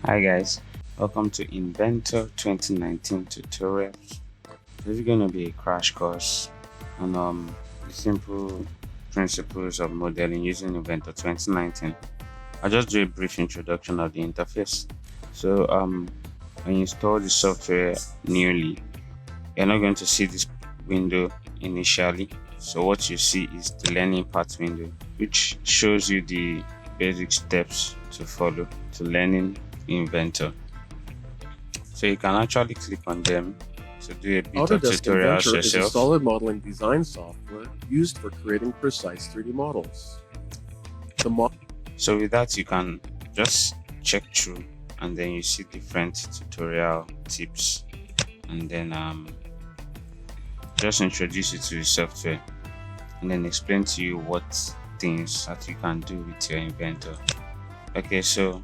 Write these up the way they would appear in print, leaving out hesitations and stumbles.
Hi guys, welcome to Inventor 2019 tutorial. This is going to be a crash course on the simple principles of modeling using Inventor 2019. I'll just do a brief introduction of the interface. So when you install the software newly, you're not going to see this window initially. So what you see is the learning path window, which shows you the basic steps to follow to learning Inventor. So you can actually click on them to do a bit of tutorials Inventor is a yourself. solid modeling design software used for creating precise 3D models. So with that, you can just check through, and then you see different tutorial tips, and then just introduce you to the software, and then explain to you what things that you can do with your Inventor. Okay, so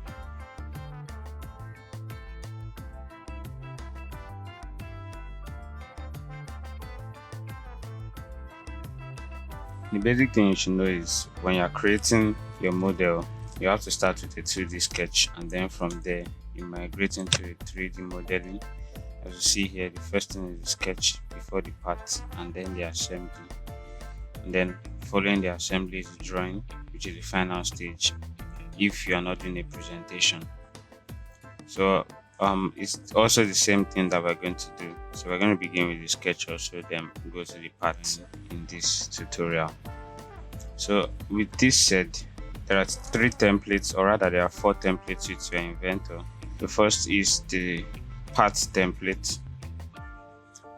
the basic thing you should know is when you're creating your model, you have to start with a 2D sketch, and then from there you migrate into a 3D modeling. As you see here, the first thing is the sketch before the part, and then the assembly, and then following the assembly is the drawing, which is the final stage if you are not doing a presentation. So it's also the same thing that we're going to do. So we're going to begin with the sketch also, then go to the part in this tutorial. So with this said, there are 3 templates, or rather there are 4 templates with your Inventor. The first is the part template,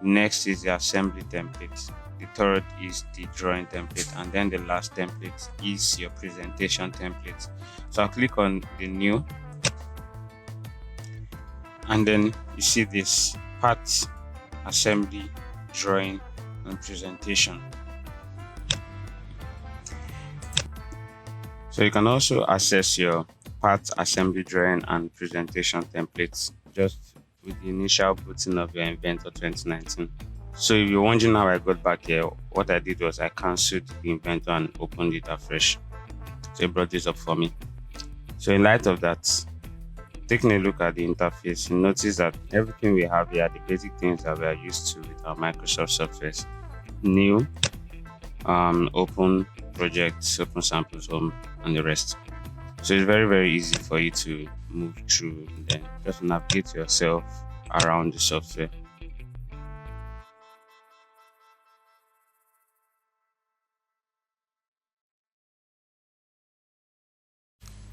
next is the assembly template, the third is the drawing template, and then the last template is your presentation template. So I'll click on the new, and then you see this part, assembly, drawing, and presentation. So you can also access your part, assembly, drawing, and presentation templates just with the initial booting of your Inventor 2019. So if you're wondering how I got back here, what I did was I cancelled the Inventor and opened it afresh. So it brought this up for me. So in light of that, taking a look at the interface, you notice that everything we have here are the basic things that we are used to with our Microsoft softwares. New, open, projects, open samples, home, and the rest. So it's very easy for you to move through and then just navigate yourself around the software.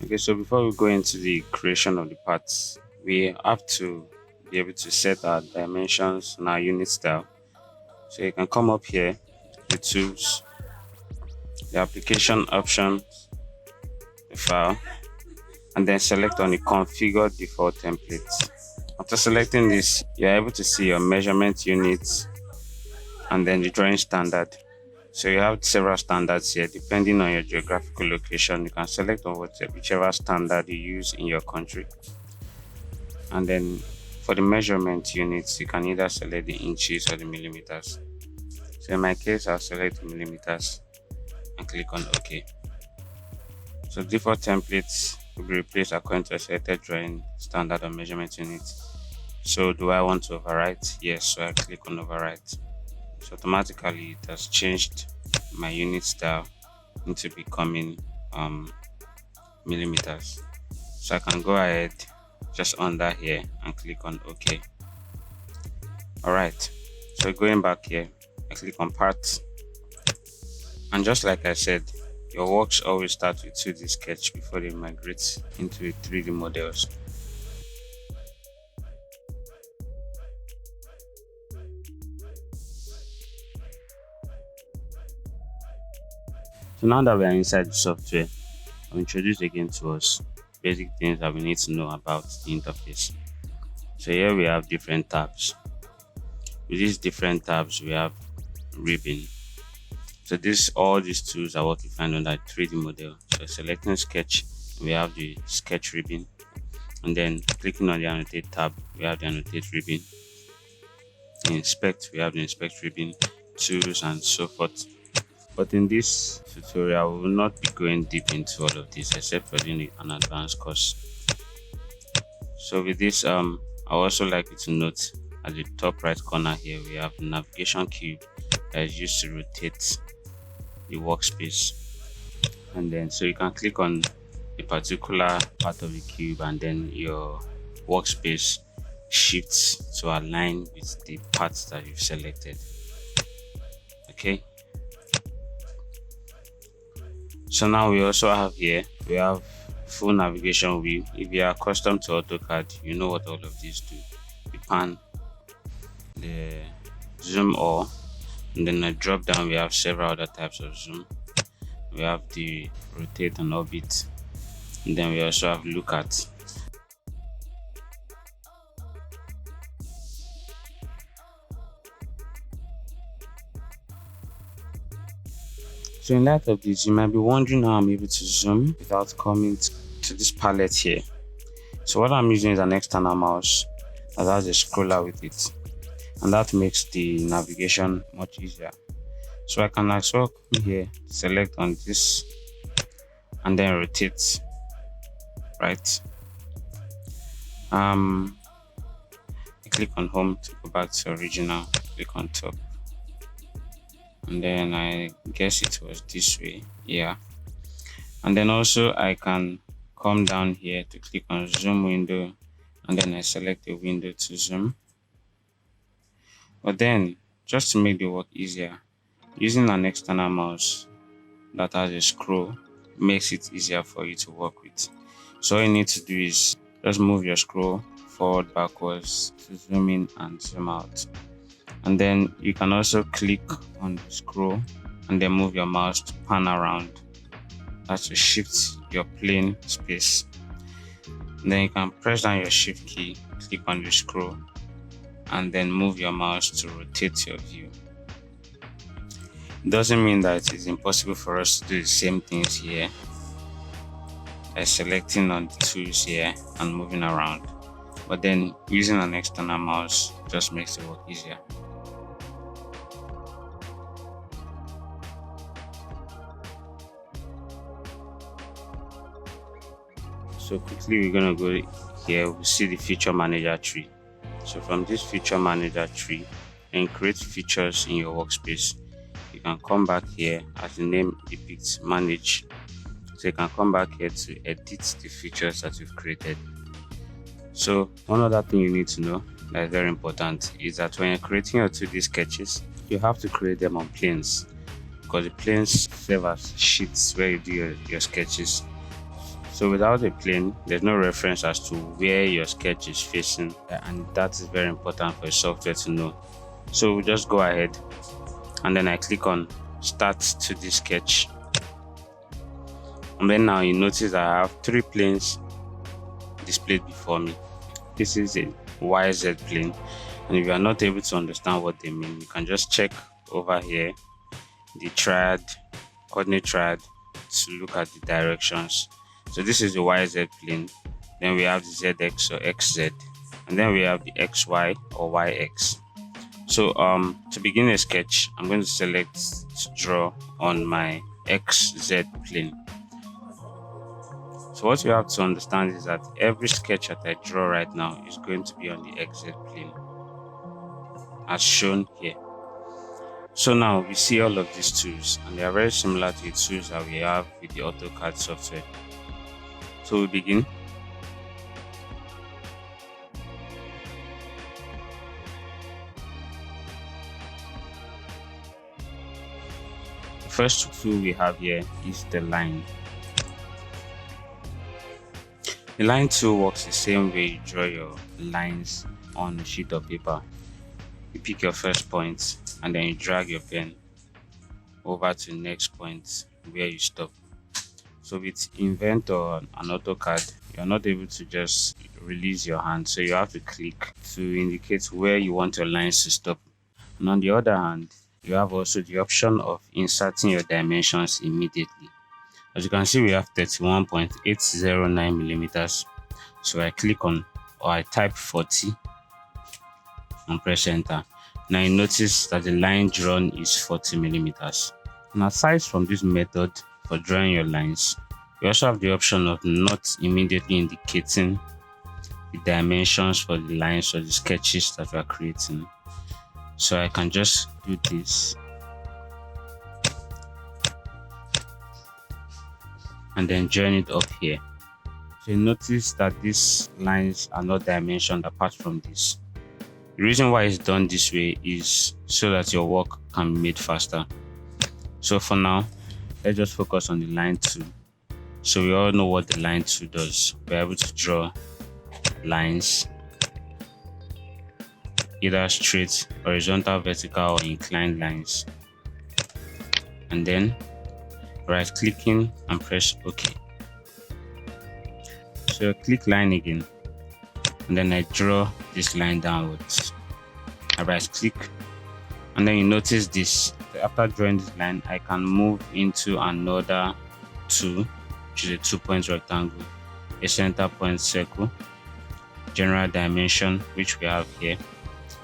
Okay, so before we go into the creation of the parts, we have to be able to set our dimensions and our unit style. So you can come up here, the tools, the application options, the file, and then select on the configure default template. After selecting this, you're able to see your measurement units and then the drawing standard. So you have several standards here. Depending on your geographical location, you can select on whichever standard you use in your country. And then for the measurement units, you can either select the inches or the millimeters. So in my case, I'll select millimeters and click on OK. So default templates will be replaced according to a selected drawing standard or measurement unit. So do I want to overwrite? Yes, so I click on overwrite. So automatically it has changed my unit style into becoming millimeters. So I can go ahead just under here and click on OK. Alright, so going back here, I click on parts, and just like I said, your works always start with 2D sketch before they migrate into 3D models. So now that we are inside the software, I'll introduce again to us basic things that we need to know about the interface. So here we have different tabs. With these different tabs, we have ribbon. So all these tools are what we find on that 3D model. So selecting sketch, we have the sketch ribbon, and then clicking on the annotate tab, we have the annotate ribbon. Inspect, we have the inspect ribbon, tools, and so forth. But in this tutorial, we will not be going deep into all of this except for doing an advanced course. So with this, I also like you to note at the top right corner here we have the navigation cube that is used to rotate the workspace. And then so you can click on a particular part of the cube and then your workspace shifts to align with the parts that you've selected. Okay, so now we also have here we have full navigation view. If you are accustomed to AutoCAD, you know what all of these do: the pan, the zoom all, and then a drop down we have several other types of zoom. We have the rotate and orbit, and then we also have look at. So in light of this, you might be wondering how I'm able to zoom without coming to this palette here. So what I'm using is an external mouse that has a scroller with it, and that makes the navigation much easier. So I can as well come here, select on this, and then rotate, right? I click on home to go back to original, click on top, and then I guess it was this way, yeah. And then also I can come down here to click on zoom window, and then I select a window to zoom. But then just to make the work easier, using an external mouse that has a scroll makes it easier for you to work with. So all you need to do is just move your scroll forward, backwards to zoom in and zoom out. And then you can also click on the scroll and then move your mouse to pan around. That's to shift your plane space. And then you can press down your shift key, click on the scroll, and then move your mouse to rotate your view. It doesn't mean that it is impossible for us to do the same things here by selecting on the tools here and moving around, but then using an external mouse just makes the work easier. So quickly we're gonna go here, we'll see the feature manager tree. So from this feature manager tree, and create features in your workspace, you can come back here as the name depicts, manage. So you can come back here to edit the features that you've created. So one other thing you need to know that is very important is that when you're creating your 2D sketches, you have to create them on planes, because the planes serve as sheets where you do your sketches. So without a plane, there's no reference as to where your sketch is facing, and that is very important for a software to know. So we'll just go ahead and then I click on start 2D sketch, and then now you notice that I have 3 planes displayed before me. This is a YZ plane, and if you are not able to understand what they mean, you can just check over here the triad, coordinate triad, to look at the directions. So this is the YZ plane, then we have the ZX or XZ, and then we have the XY or YX. So to begin a sketch, I'm going to select to draw on my XZ plane. So what you have to understand is that every sketch that I draw right now is going to be on the XZ plane, as shown here. So now we see all of these tools, and they are very similar to the tools that we have with the AutoCAD software. So we begin. The first tool we have here is the line. The line tool works the same way you draw your lines on a sheet of paper. You pick your first point and then you drag your pen over to the next point where you stop. So with Inventor and AutoCAD, you're not able to just release your hand, so you have to click to indicate where you want your lines to stop. And on the other hand, you have also the option of inserting your dimensions immediately. As you can see, we have 31.809 millimeters. So I click on, or I type 40 and press enter. Now you notice that the line drawn is 40 millimeters. And aside from this method for drawing your lines, you also have the option of not immediately indicating the dimensions for the lines or the sketches that we are creating. So I can just do this and then join it up here. So you notice that these lines are not dimensioned apart from this. The reason why it's done this way is so that your work can be made faster. So for now, let's just focus on the line tool. So we all know what the line tool does. We're able to draw lines, either straight, horizontal, vertical, or inclined lines. And then right clicking and press OK. So click line again, and then I draw this line downwards. I right click, and then you notice this. After drawing this line, I can move into another tool, which is a 2-point rectangle, a center point circle, general dimension, which we have here,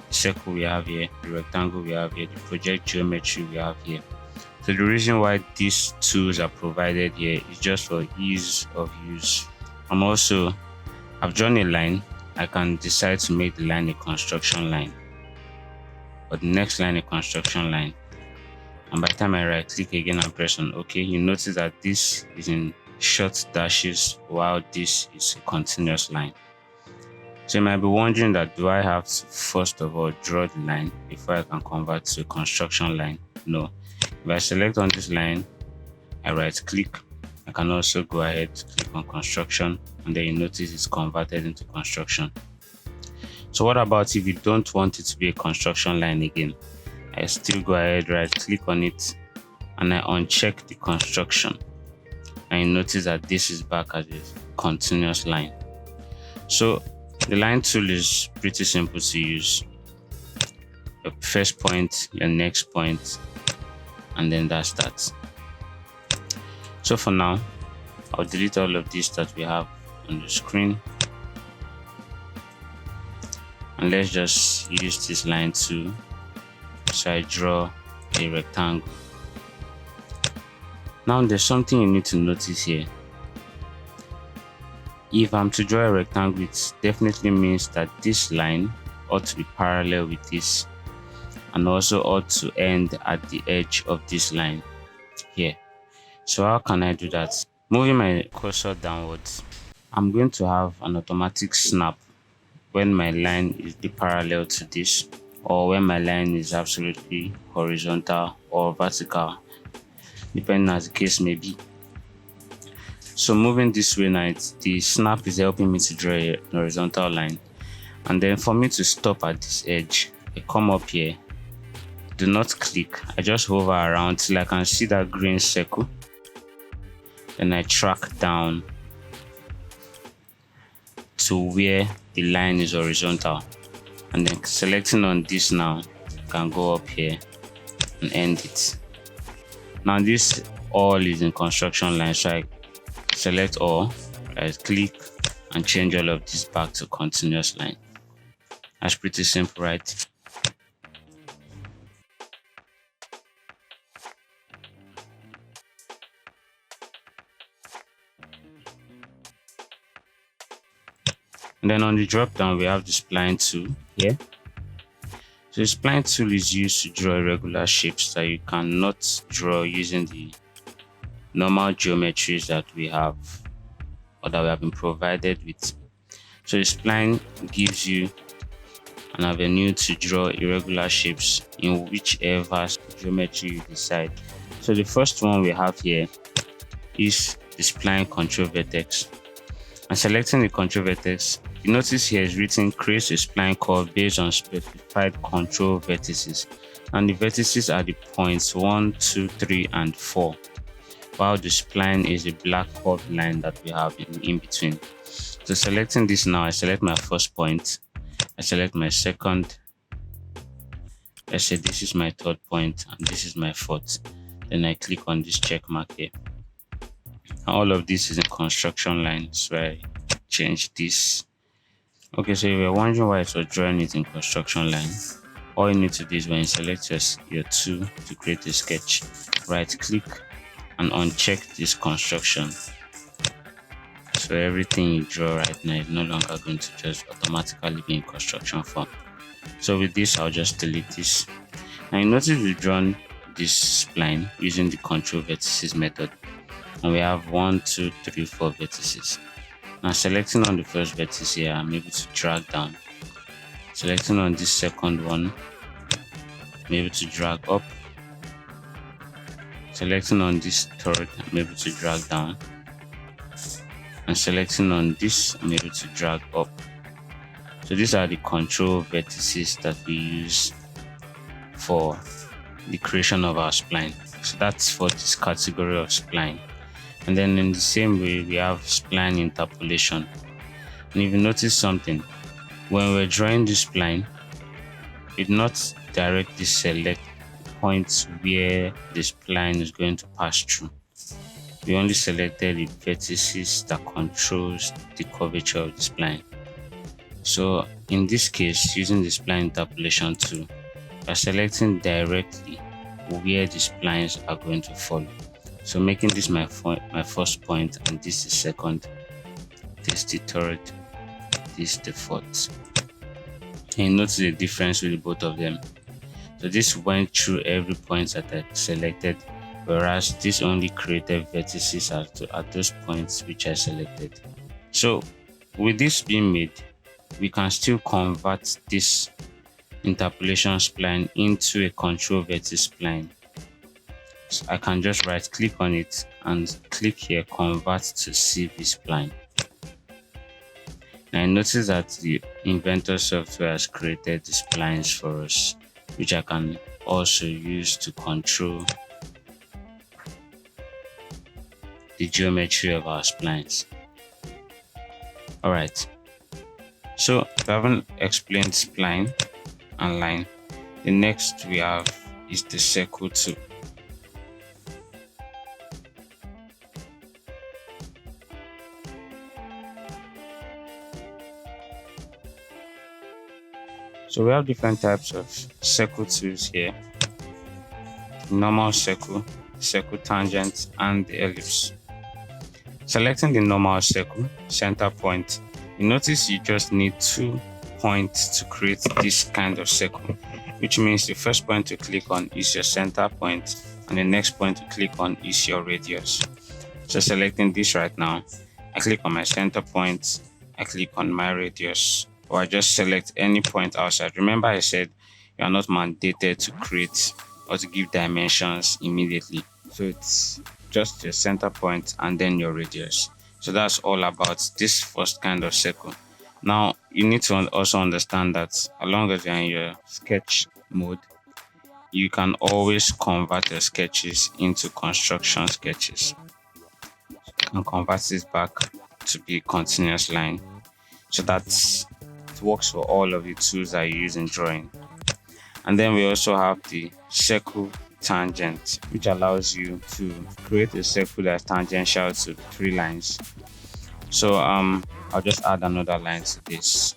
the circle we have here, the rectangle we have here, the project geometry we have here. So the reason why these tools are provided here is just for ease of use. I've drawn a line. I can decide to make the line a construction line, or the next line a construction line. And by the time I right click again and press on OK, you notice that this is in short dashes while this is a continuous line. So you might be wondering that, do I have to first of all draw the line before I can convert to a construction line? No. If I select on this line, I right click, I can also go ahead to click on construction, and then you notice it's converted into construction. So what about if you don't want it to be a construction line again? I still go ahead, right click on it, and I uncheck the construction, and you notice that this is back as a continuous line. So the line tool is pretty simple to use. Your first point, your next point, and then that's that. So for now, I'll delete all of this that we have on the screen, and let's just use this line tool. So I draw a rectangle. Now there's something you need to notice here. If I'm to draw a rectangle, it definitely means that this line ought to be parallel with this, and also ought to end at the edge of this line here. So how can I do that? Moving my cursor downwards, I'm going to have an automatic snap when my line is parallel to this, or when my line is absolutely horizontal or vertical, depending as the case may be. So moving this way now, the snap is helping me to draw a horizontal line. And then for me to stop at this edge, I come up here, do not click, I just hover around till I can see that green circle. Then I track down to where the line is horizontal, and then selecting on this now, I can go up here and end it. Now this all is in construction line, so I select all, right click, and change all of this back to continuous line. That's pretty simple, right? And then on the drop down, we have the spline tool here. So the spline tool is used to draw irregular shapes that you cannot draw using the normal geometries that we have, or that we have been provided with. So the spline gives you an avenue to draw irregular shapes in whichever geometry you decide. So the first one we have here is the spline control vertex. And selecting the control vertex, you notice here is written create a spline curve based on specified control vertices, and the vertices are the points 1, 2, 3, and 4, while the spline is a black curved line that we have in between. So selecting this now, I select my first point, I select my second, let's say this is my third point, and this is my fourth. Then I click on this check mark here. All of this is in construction line, so I change this. Okay, so if you're wondering why it's drawing it in construction line, all you need to do is when you select your tool to create a sketch, right click and uncheck this construction. So everything you draw right now is no longer going to just automatically be in construction form. So with this, I'll just delete this. Now you notice we've drawn this spline using the control vertices method, and we have 1, 2, 3, 4 vertices. Now selecting on the first vertex here, I'm able to drag down. Selecting on this second one, I'm able to drag up. Selecting on this third, I'm able to drag down. And selecting on this, I'm able to drag up. So these are the control vertices that we use for the creation of our spline. So that's for this category of spline. And then in the same way, we have spline interpolation. And if you notice something, when we're drawing this spline, we do not directly select points where the spline is going to pass through. We only selected the vertices that controls the curvature of the spline. So in this case, using the spline interpolation tool, we're selecting directly where the splines are going to follow. So making this my first point, and this is second, this the third, this the fourth. And you notice the difference with both of them. So this went through every point that I selected, whereas this only created vertices at those points which I selected. So with this being made, we can still convert this interpolation spline into a control vertex spline. So I can just right click on it and click here, convert to CV spline. Now I notice that the Inventor software has created the splines for us, which I can also use to control the geometry of our splines. Alright, so we haven't explained spline and line. The next we have is the circle tool. So we have different types of circle tools here: normal circle, circle tangent, and the ellipse. Selecting the normal circle center point, you notice you just need 2 points to create this kind of circle, which means the first point to click on is your center point and the next point to click on is your radius. So selecting this right now, I click on my center point, I click on my radius, or I just select any point outside. Remember, I said you are not mandated to create or to give dimensions immediately. So it's just your center point and then your radius. So that's all about this first kind of circle. Now you need to also understand that as long as you're in your sketch mode, you can always convert your sketches into construction sketches. You can convert this back to be continuous line. So it works for all of the tools that you use in drawing. And then we also have the circle tangent, which allows you to create a circle that's tangential to 3 lines. So I'll just add another line to this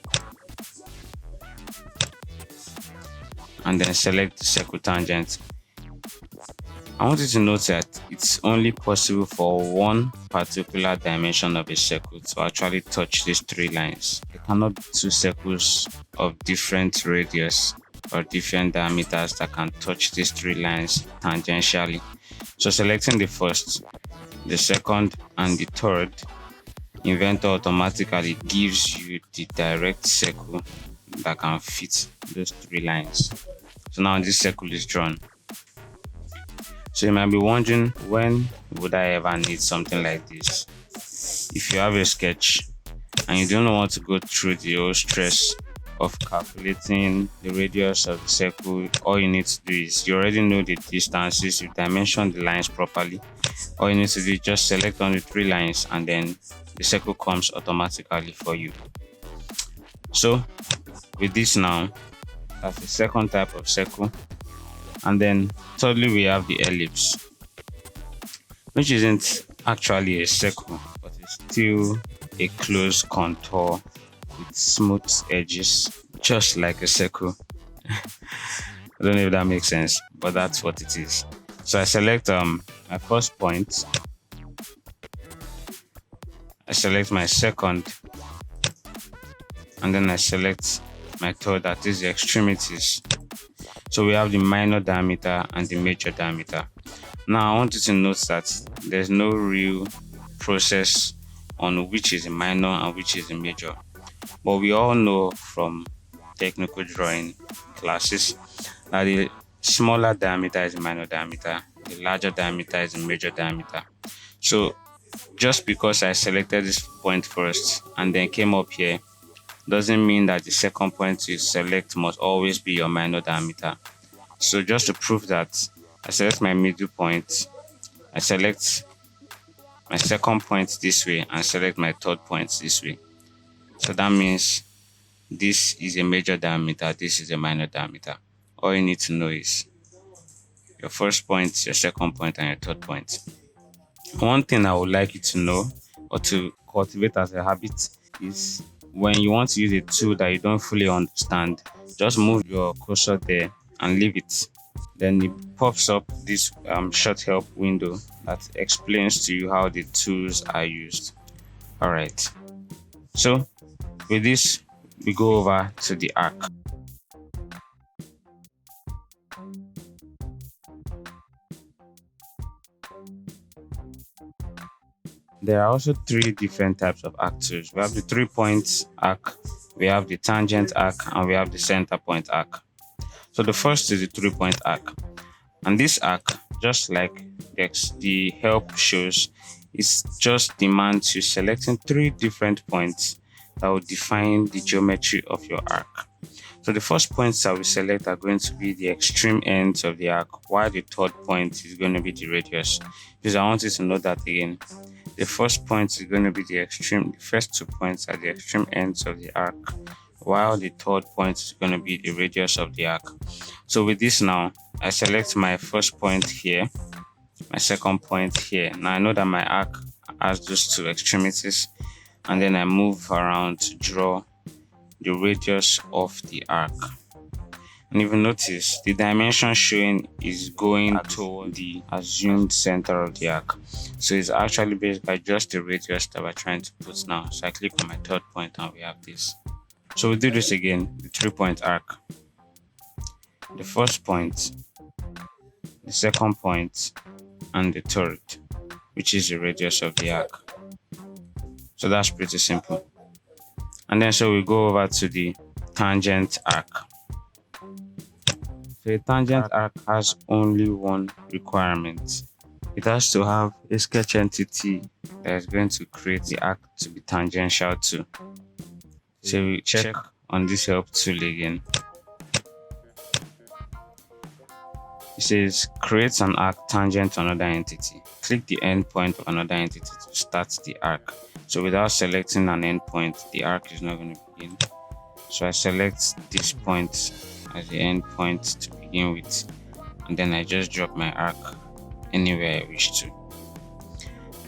and then select the circle tangent. I want you to note that it's only possible for one particular dimension of a circle to actually touch these 3 lines. There cannot be 2 circles of different radius or different diameters that can touch these 3 lines tangentially. So selecting the first, the second, and the third, Inventor automatically gives you the direct circle that can fit those 3 lines. So now this circle is drawn. So you might be wondering, when would I ever need something like this? If you have a sketch and you don't want to go through the whole stress of calculating the radius of the circle, all you need to do is, you already know the distances, you dimension the lines properly. All you need to do is just select on the 3 lines and then the circle comes automatically for you. So with this now, that's the second type of circle. And then thirdly, we have the ellipse, which isn't actually a circle, but it's still a closed contour with smooth edges, just like a circle. I don't know if that makes sense, but that's what it is. So I select my first point, I select my second, and then I select my third, that is the extremities. So we have the minor diameter and the major diameter. Now I want you to note that there's no real process on which is a minor and which is a major. But we all know from technical drawing classes that the smaller diameter is a minor diameter, the larger diameter is a major diameter. So just because I selected this point first and then came up here doesn't mean that the second point you select must always be your minor diameter. So just to prove that, I select my middle point, I select my second point this way, and select my third point this way. So that means this is a major diameter, this is a minor diameter. All you need to know is your first point, your second point, and your third point. One thing I would like you to know or to cultivate as a habit is when you want to use a tool that you don't fully understand, just move your cursor there and leave it. Then it pops up this short help window that explains to you how the tools are used. All right. So with this, we go over to the arc. There are also three different types of arc tools. We have the 3-point arc, we have the tangent arc, and we have the center point arc. So the first is the 3-point arc. And this arc, just like the help shows, is just demands you selecting 3 different points that will define the geometry of your arc. So the first points that we select are going to be the extreme ends of the arc, while the third point is going to be the radius. Because I want you to know that again. The first point is going to be the first 2 points are the extreme ends of the arc, while the third point is going to be the radius of the arc. So with this now, I select my first point here, my second point here. Now I know that my arc has those 2 extremities, and then I move around to draw the radius of the arc. And if you notice, the dimension showing is going toward the assumed center of the arc. So it's actually based by just the radius that we're trying to put now. So I click on my third point and we have this. So we do this again, the 3-point arc. The first point, the second point, and the third, which is the radius of the arc. So that's pretty simple. And then so we go over to the tangent arc. So a tangent arc has only one requirement. It has to have a sketch entity that is going to create the arc to be tangential to. So we check on this help tool again. It says create an arc tangent to another entity. Click the endpoint of another entity to start the arc. So without selecting an endpoint, the arc is not going to begin. So I select this point as the endpoint to begin with, and then I just drop my arc anywhere I wish to.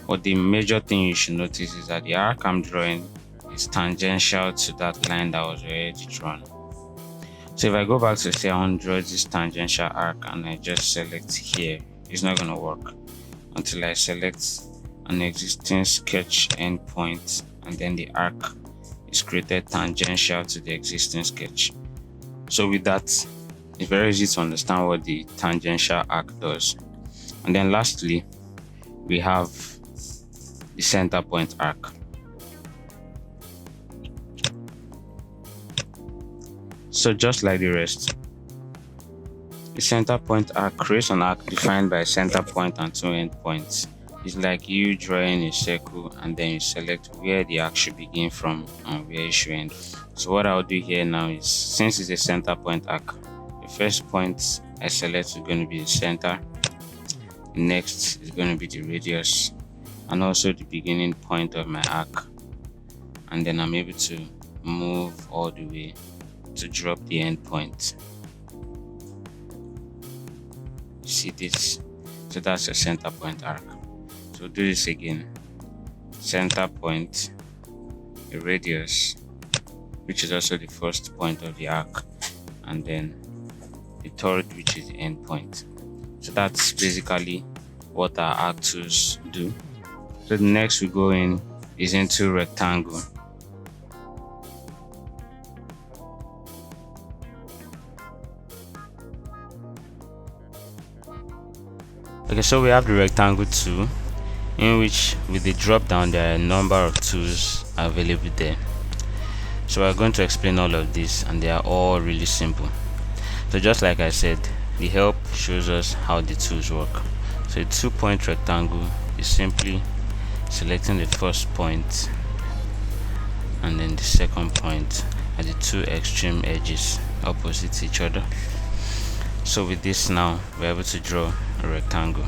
But the major thing you should notice is that the arc I'm drawing is tangential to that line that was already drawn. So if I go back to say I want to draw this tangential arc and I just select here, it's not going to work until I select an existing sketch endpoint, and then the arc is created tangential to the existing sketch. So with that, it's very easy to understand what the tangential arc does. And then lastly, we have the center point arc. So just like the rest, the center point arc creates an arc defined by a center point and 2 endpoints. It's like you drawing a circle and then you select where the arc should begin from and where it should end. So what I'll do here now is, since it's a center point arc, the first point I select is going to be the center. Next is going to be the radius and also the beginning point of my arc. And then I'm able to move all the way to drop the end point. See this? So that's a center point arc. So do this again. Center point, the radius, which is also the first point of the arc, and then the third, which is the end point. So that's basically what our arc tools do. So the next we go in is into rectangle. Okay, so we have the rectangle tool, in which with the drop down there are a number of tools available there. So we're going to explain all of this, and they are all really simple. So just like I said, the help shows us how the tools work. So a 2-point rectangle is simply selecting the first point and then the second point at the two extreme edges opposite each other. So with this now, we're able to draw a rectangle.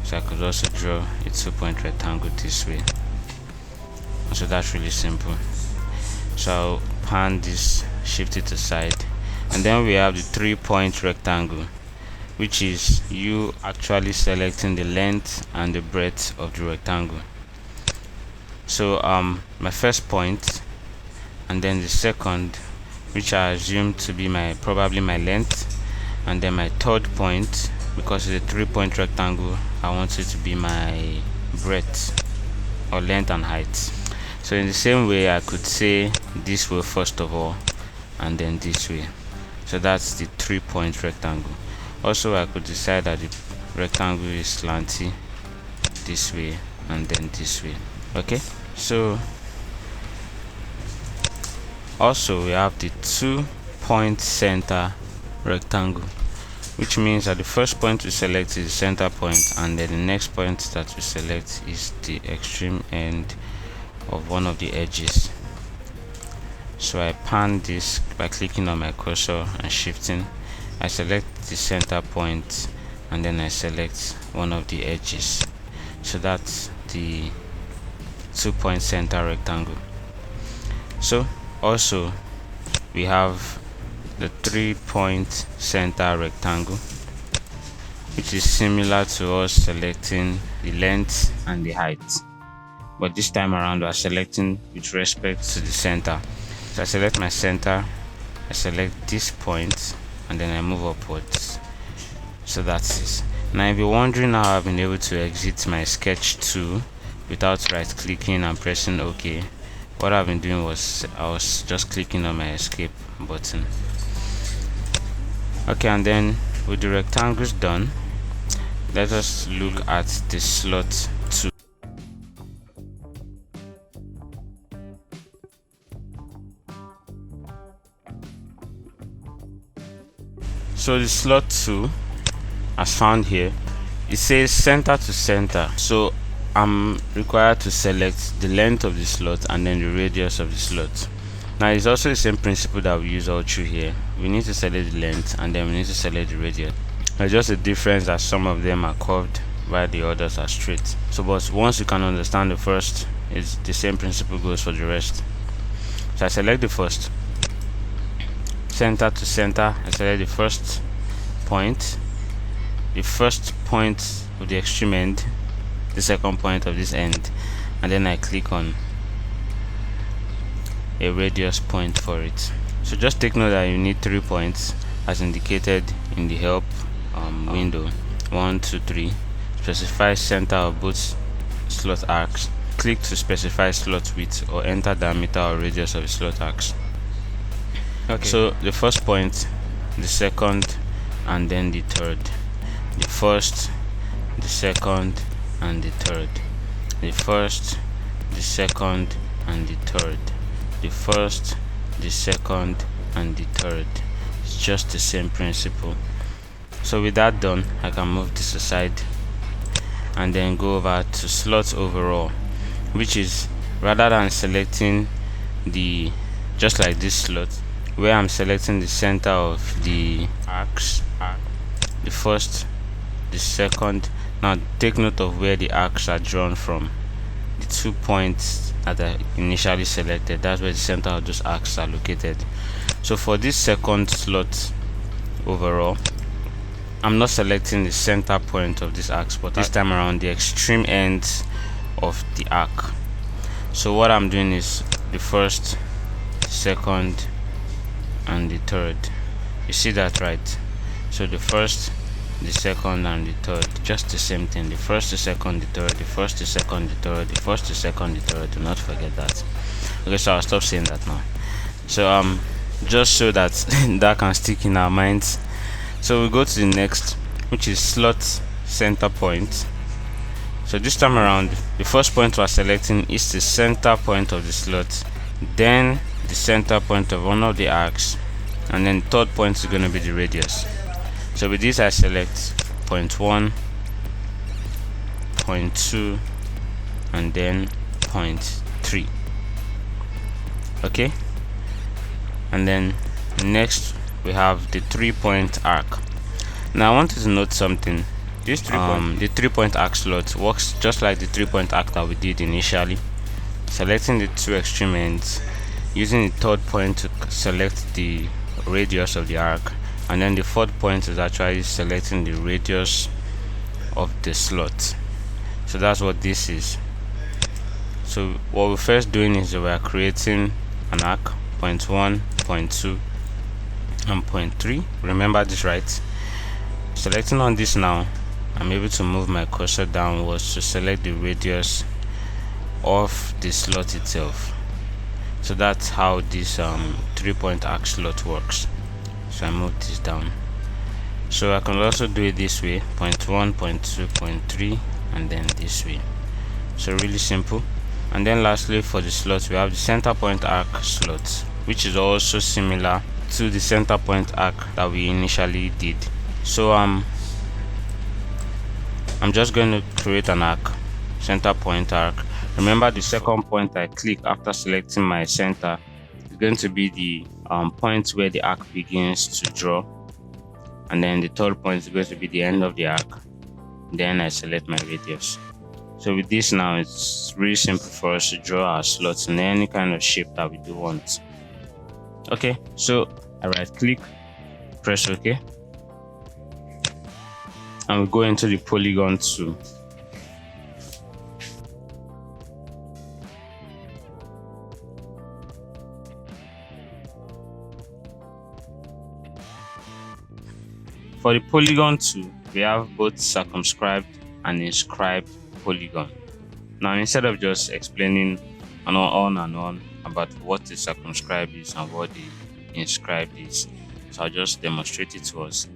So I could also draw a 2-point rectangle this way. So that's really simple. So I'll pan this, shift it aside, and then we have the 3-point rectangle, which is you actually selecting the length and the breadth of the rectangle. So my first point, and then the second, which I assume to be probably my length, and then my third point, because it's a 3-point rectangle, I want it to be my breadth or length and height. So in the same way, I could say this way first of all, and then this way. So that's the 3-point rectangle. Also, I could decide that the rectangle is slanty this way and then this way. Okay, so also we have the 2-point center rectangle, which means that the first point we select is the center point, and then the next point that we select is the extreme end of one of the edges. So I pan this by clicking on my cursor and shifting. I select the center point, and then I select one of the edges. So that's the 2-point center rectangle. So also we have the 3-point center rectangle, which is similar to us selecting the length and the height, but this time around we are selecting with respect to the center. So I select my center, I select this point, and then I move upwards. So that's it. Now if you're wondering how I've been able to exit my sketch tool without right clicking and pressing OK, what I've been doing was I was just clicking on my escape button. Okay, and then with the rectangles done, let us look at the slot tool. So the slot tool, as found here, it says center to center. So I'm required to select the length of the slot and then the radius of the slot. Now it's also the same principle that we use all through here. We need to select the length and then we need to select the radius. There's just a difference that some of them are curved while the others are straight. So but once you can understand the first, it's the same principle goes for the rest. So I select the first, center to center. I select the first point of the extreme end, the second point of this end, and then I click on a radius point for it. So just take note that you need 3 points as indicated in the help window. 1, 2, 3. Specify center of both slot arcs. Click to specify slot width or enter diameter or radius of the slot arcs. Okay. So the first point, the second, and then the third. The first, the second, and the third. The first, the second, and the third. The first, the second, and the third. It's just the same principle. So with that done, I can move this aside and then go over to slot overall, which is rather than selecting the just like this slot where I'm selecting the center of the arcs, the first, the second. Now take note of where the arcs are drawn from. The 2 points that I initially selected, that's where the center of those arcs are located. So for this second slot overall, I'm not selecting the center point of this arc, but this time around the extreme ends of the arc. So what I'm doing is the first, second, and the third. You see that, right? So the first, the second, and the third. Just the same thing. The first, the second, the third, the first, the second, the third, the first, the second, the third. Do not forget that. Okay, so I'll stop saying that now. So just so that that can stick in our minds. So we go to the next, which is slot center point. So this time around, the first point we're selecting is the center point of the slot, then the center point of one of the arcs, and then the third point is going to be the radius. So with this I select point 1, point 2, and then point 3. Okay, and then next we have the 3-point arc. Now I want you to note something. This the 3-point arc slot works just like the 3-point arc that we did initially, selecting the two extreme ends, using the third point to select the radius of the arc, and then the fourth point is actually selecting the radius of the slot. So that's what this is. So what we're first doing is we are creating an arc, point 1, point 2, and point 3. Remember this, right? Selecting on this now, I'm able to move my cursor downwards to select the radius of the slot itself. So that's how this 3-point arc slot works. So I move this down. So I can also do it this way, point 1, point 2, point 3, and then this way. So really simple. And then lastly, for the slot, we have the center point arc slot, which is also similar to the center point arc that we initially did. So I'm just going to create an arc, center point arc. Remember, the second point I click after selecting my center is going to be the point where the arc begins to draw, and then the third point is going to be the end of the arc. Then I select my radius. So with this now, it's really simple for us to draw our slots in any kind of shape that we do want. Okay, so I right click, press OK, and we go into the polygon tool. For the polygon tool, we have both circumscribed and inscribed polygon. Now, instead of just explaining on and on about what the circumscribed is and what the inscribed is, so I'll just demonstrate it to us.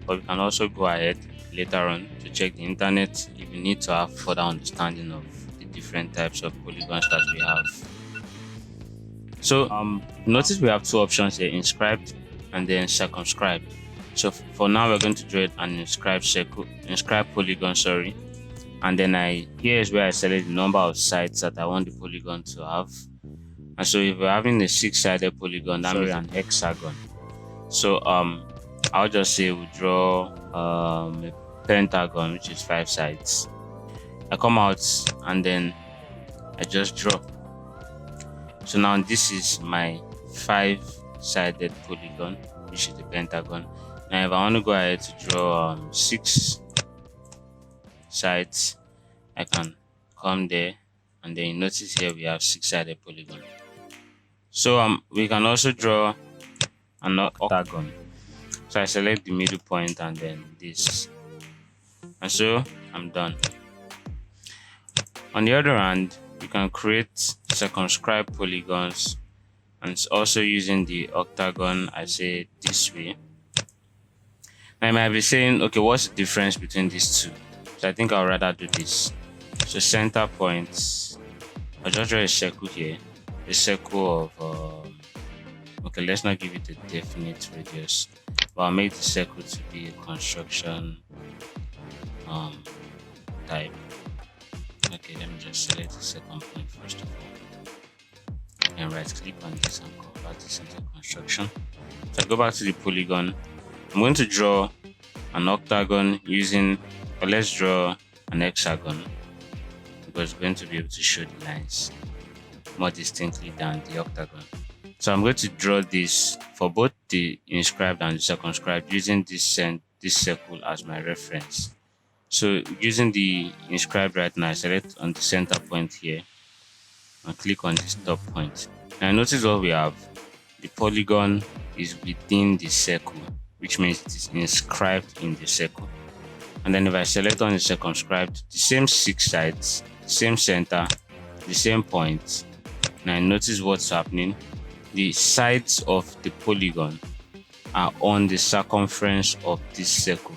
But we can also go ahead later on to check the internet if you need to have further understanding of the different types of polygons that we have. So notice we have two options here, inscribed and then circumscribed. So for now, we're going to draw an inscribed polygon, and then here is where I select the number of sides that I want the polygon to have. And so if we're having a 6-sided polygon, that means an hexagon. So I'll just say we draw a pentagon, which is 5 sides. I come out and then I just draw. So now this is my 5-sided polygon, which is the pentagon. Now if I want to go ahead to draw 6 sides, I can come there, and then you notice here we have 6-sided polygon. So we can also draw an octagon. So I select the middle point and then this, and so I'm done. On the other hand, you can create circumscribed polygons, and also using the octagon, I say this way. I might be saying, okay, what's the difference between these two? So I think I'll rather do this. So center points, I'll just draw a circle here, a circle of okay, let's not give it a definite radius, but I'll make the circle to be a construction type. Okay, let me just select the second point first of all, and right click on this and convert this into construction. So I go back to the polygon. I'm going to draw an octagon using, or let's draw an hexagon, because we're going to be able to show the lines more distinctly than the octagon. So I'm going to draw this for both the inscribed and the circumscribed using this circle as my reference. So using the inscribed right now, I select on the center point here and click on this top point. Now notice what we have. The polygon is within the circle, which means it is inscribed in the circle. And then if I select on the circumscribed, the same 6 sides, same center, the same point. Now notice what's happening. The sides of the polygon are on the circumference of this circle,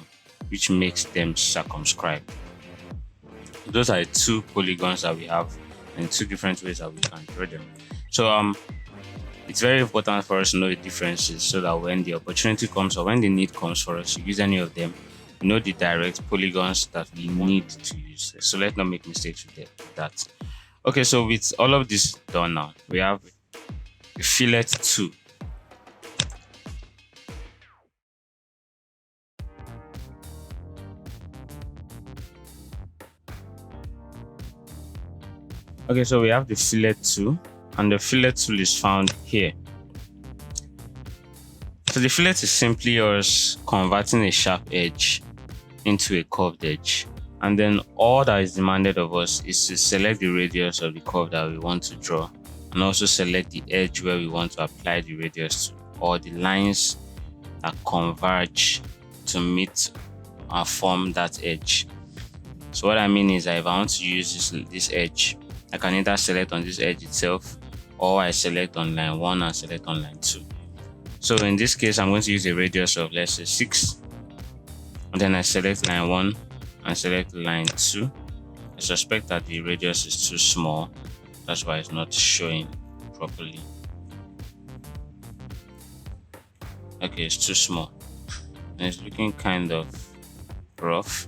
which makes them circumscribed. Those are the 2 polygons that we have, and 2 different ways that we can draw them. So it's very important for us to know the differences, so that when the opportunity comes or when the need comes for us to use any of them, we know the direct polygons that we need to use. So let's not make mistakes with that. Okay, so with all of this done now, we have the fillet 2. Okay, so we have the fillet tool, and the fillet tool is found here. So the fillet is simply us converting a sharp edge into a curved edge, and then all that is demanded of us is to select the radius of the curve that we want to draw, and also select the edge where we want to apply the radius to, or the lines that converge to meet and form that edge. So what I mean is that if I want to use this edge, I can either select on this edge itself, or I select on line 1 and select on line 2. So in this case, I'm going to use a radius of, let's say, 6, and then I select line 1 and select line 2. I suspect that the radius is too small, that's why it's not showing properly. Okay, it's too small and it's looking kind of rough,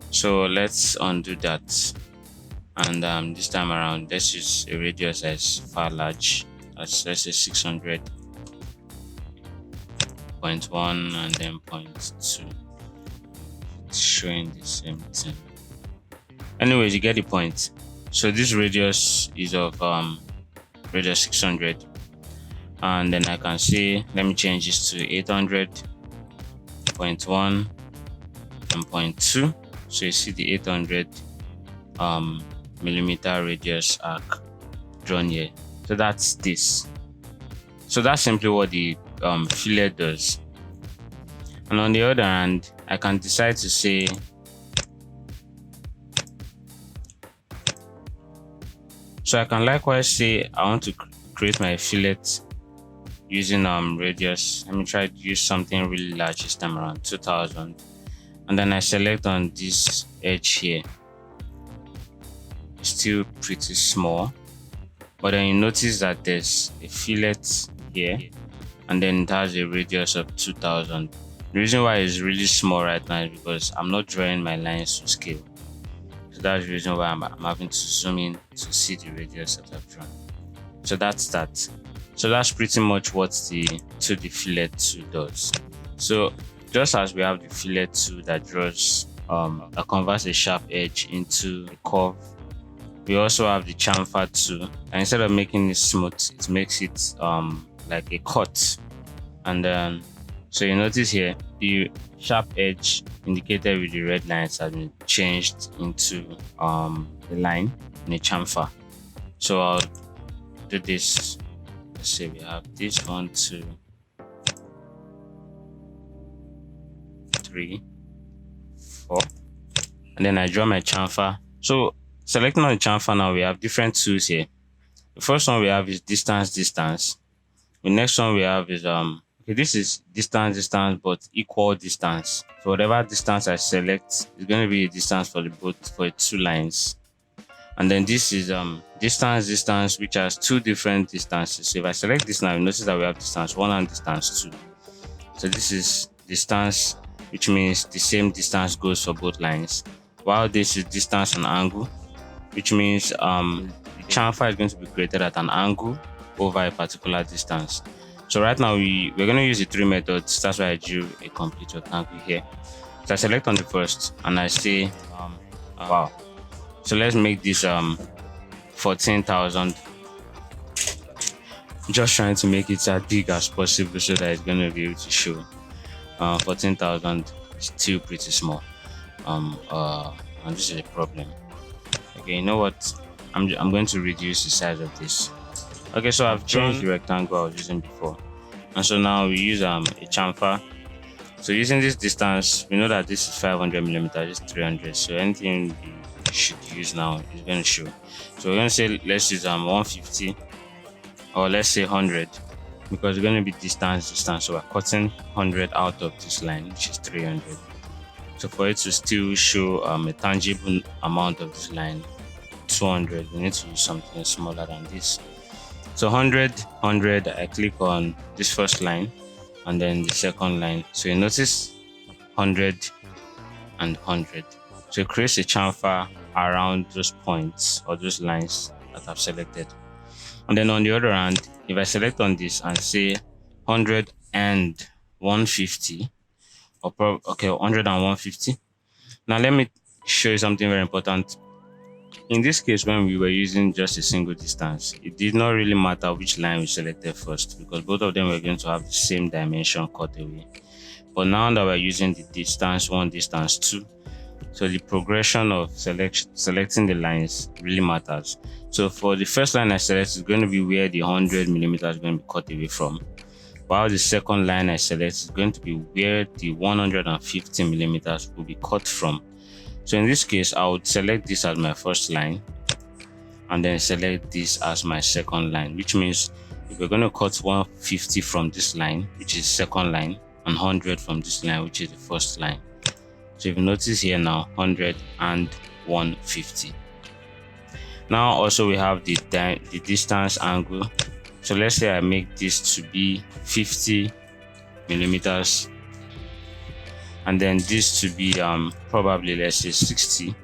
so let's undo that. And this time around, let's use a radius that's far large. Let's say 600.1 and then 0.2. It's showing the same thing. Anyways, you get the point. So this radius is of radius 600, and then I can say, let me change this to 800.1 and 0.2. So you see the 800 millimeter radius arc drawn here. So that's this. So that's simply what the fillet does. And on the other hand, I can decide to say, so I can likewise say I want to create my fillet using radius. Let me try to use something really large this time around, 2000, and then I select on this edge here. Still pretty small, but then you notice that there's a fillet here, and then it has a radius of 2000. The reason why it's really small right now is because I'm not drawing my lines to scale. So that's the reason why I'm having to zoom in to see the radius that I've drawn. So that's that. So that's pretty much what the fillet tool does. So just as we have the fillet tool that draws that converts a sharp edge into a curve, we also have the chamfer tool, and instead of making it smooth, it makes it like a cut. And then so you notice here the sharp edge indicated with the red lines has been changed into a line in a chamfer. So I'll do this. Let's say we have this 1, 2, 3, 4, and then I draw my chamfer. So selecting on the chamfer now, we have different tools here. The first one we have is distance. The next one we have is okay, this is distance, but equal distance. So whatever distance I select is going to be a distance for the 2 lines. And then this is distance, which has 2 different distances. So if I select this now, you notice that we have distance 1 and distance 2. So this is distance, which means the same distance goes for both lines, while this is distance and angle, which means the chamfer is going to be created at an angle over a particular distance. So right now we're going to use the 3 methods. That's why I drew a complete rectangle here. So I select on the first and I say wow. So let's make this 14,000. Just trying to make it as big as possible so that it's going to be able to show. 14,000 is still pretty small. And this is a problem. Okay, you know what? I'm going to reduce the size of this. Okay, so I've changed the rectangle I was using before, and so now we use a chamfer So using this distance, we know that this is 500 millimeters, this is 300. So anything we should use now is going to show. So we're going to say let's use 150, or let's say 100, because we're going to be distance. So we're cutting 100 out of this line, which is 300. So for it to still show a tangible amount of this line, 200, we need to use something smaller than this. So 100, I click on this first line and then the second line. So you notice 100 and 100. So it creates a chamfer around those points or those lines that I've selected. And then on the other hand, if I select on this and say 100 and 150, or 100 and 150. Now let me show you something very important. In this case, when we were using just a single distance, it did not really matter which line we selected first, because both of them were going to have the same dimension cut away. But now that we're using the distance 1, distance 2, so the progression of selecting the lines really matters. So for the first line I select is going to be where the 100 millimeters is going to be cut away from, while the second line I select is going to be where the 150 millimeters will be cut from. So in this case, I would select this as my first line and then select this as my second line, which means if we're going to cut 150 from this line, which is second line, and 100 from this line, which is the first line. So if you notice here now, 100 and 150. Now also we have the distance angle. So let's say I make this to be 50 millimeters, and then this to be probably, let's say, 60.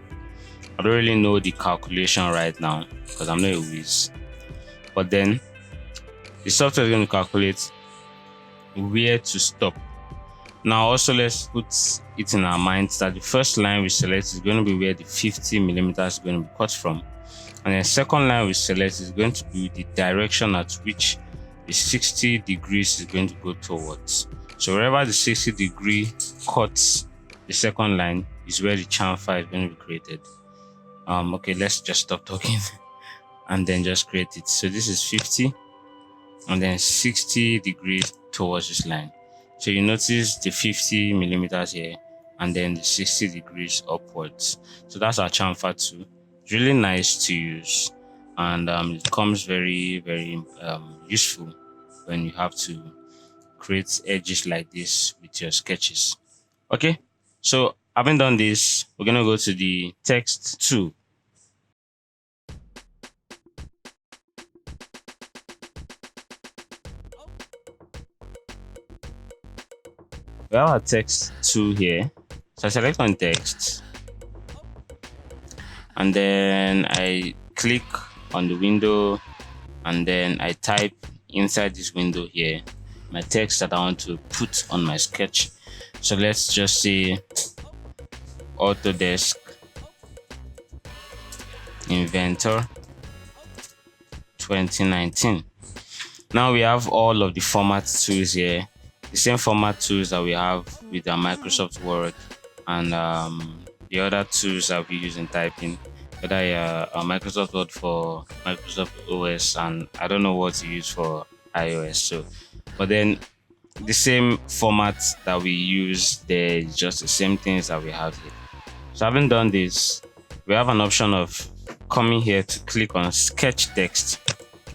I don't really know the calculation right now because I'm not a whiz, but then the software is going to calculate where to stop. Now also let's put it in our minds that the first line we select is going to be where the 50 millimeters is going to be cut from, and the second line we select is going to be the direction at which the 60 degrees is going to go towards. So wherever the 60 degree cuts the second line is where the chamfer is going to be created. Okay, let's just stop talking and then just create it. So this is 50 and then 60 degrees towards this line. So you notice the 50 millimeters here and then the 60 degrees upwards. So that's our chamfer tool. It's really nice to use, and it becomes very, very useful when you have to create edges like this with your sketches. Okay, so having done this, we're going to go to the text tool. We have our text tool here. So I select on text and then I click on the window and then I type inside this window here my text that I want to put on my sketch. So let's just say Autodesk Inventor 2019. Now we have all of the format tools here, the same format tools that we have with our Microsoft Word and the other tools that we use in typing, whether Microsoft Word for Microsoft OS, and I don't know what to use for iOS. So but then the same format that we use there is just the same things that we have here. So having done this, we have an option of coming here to click on sketch text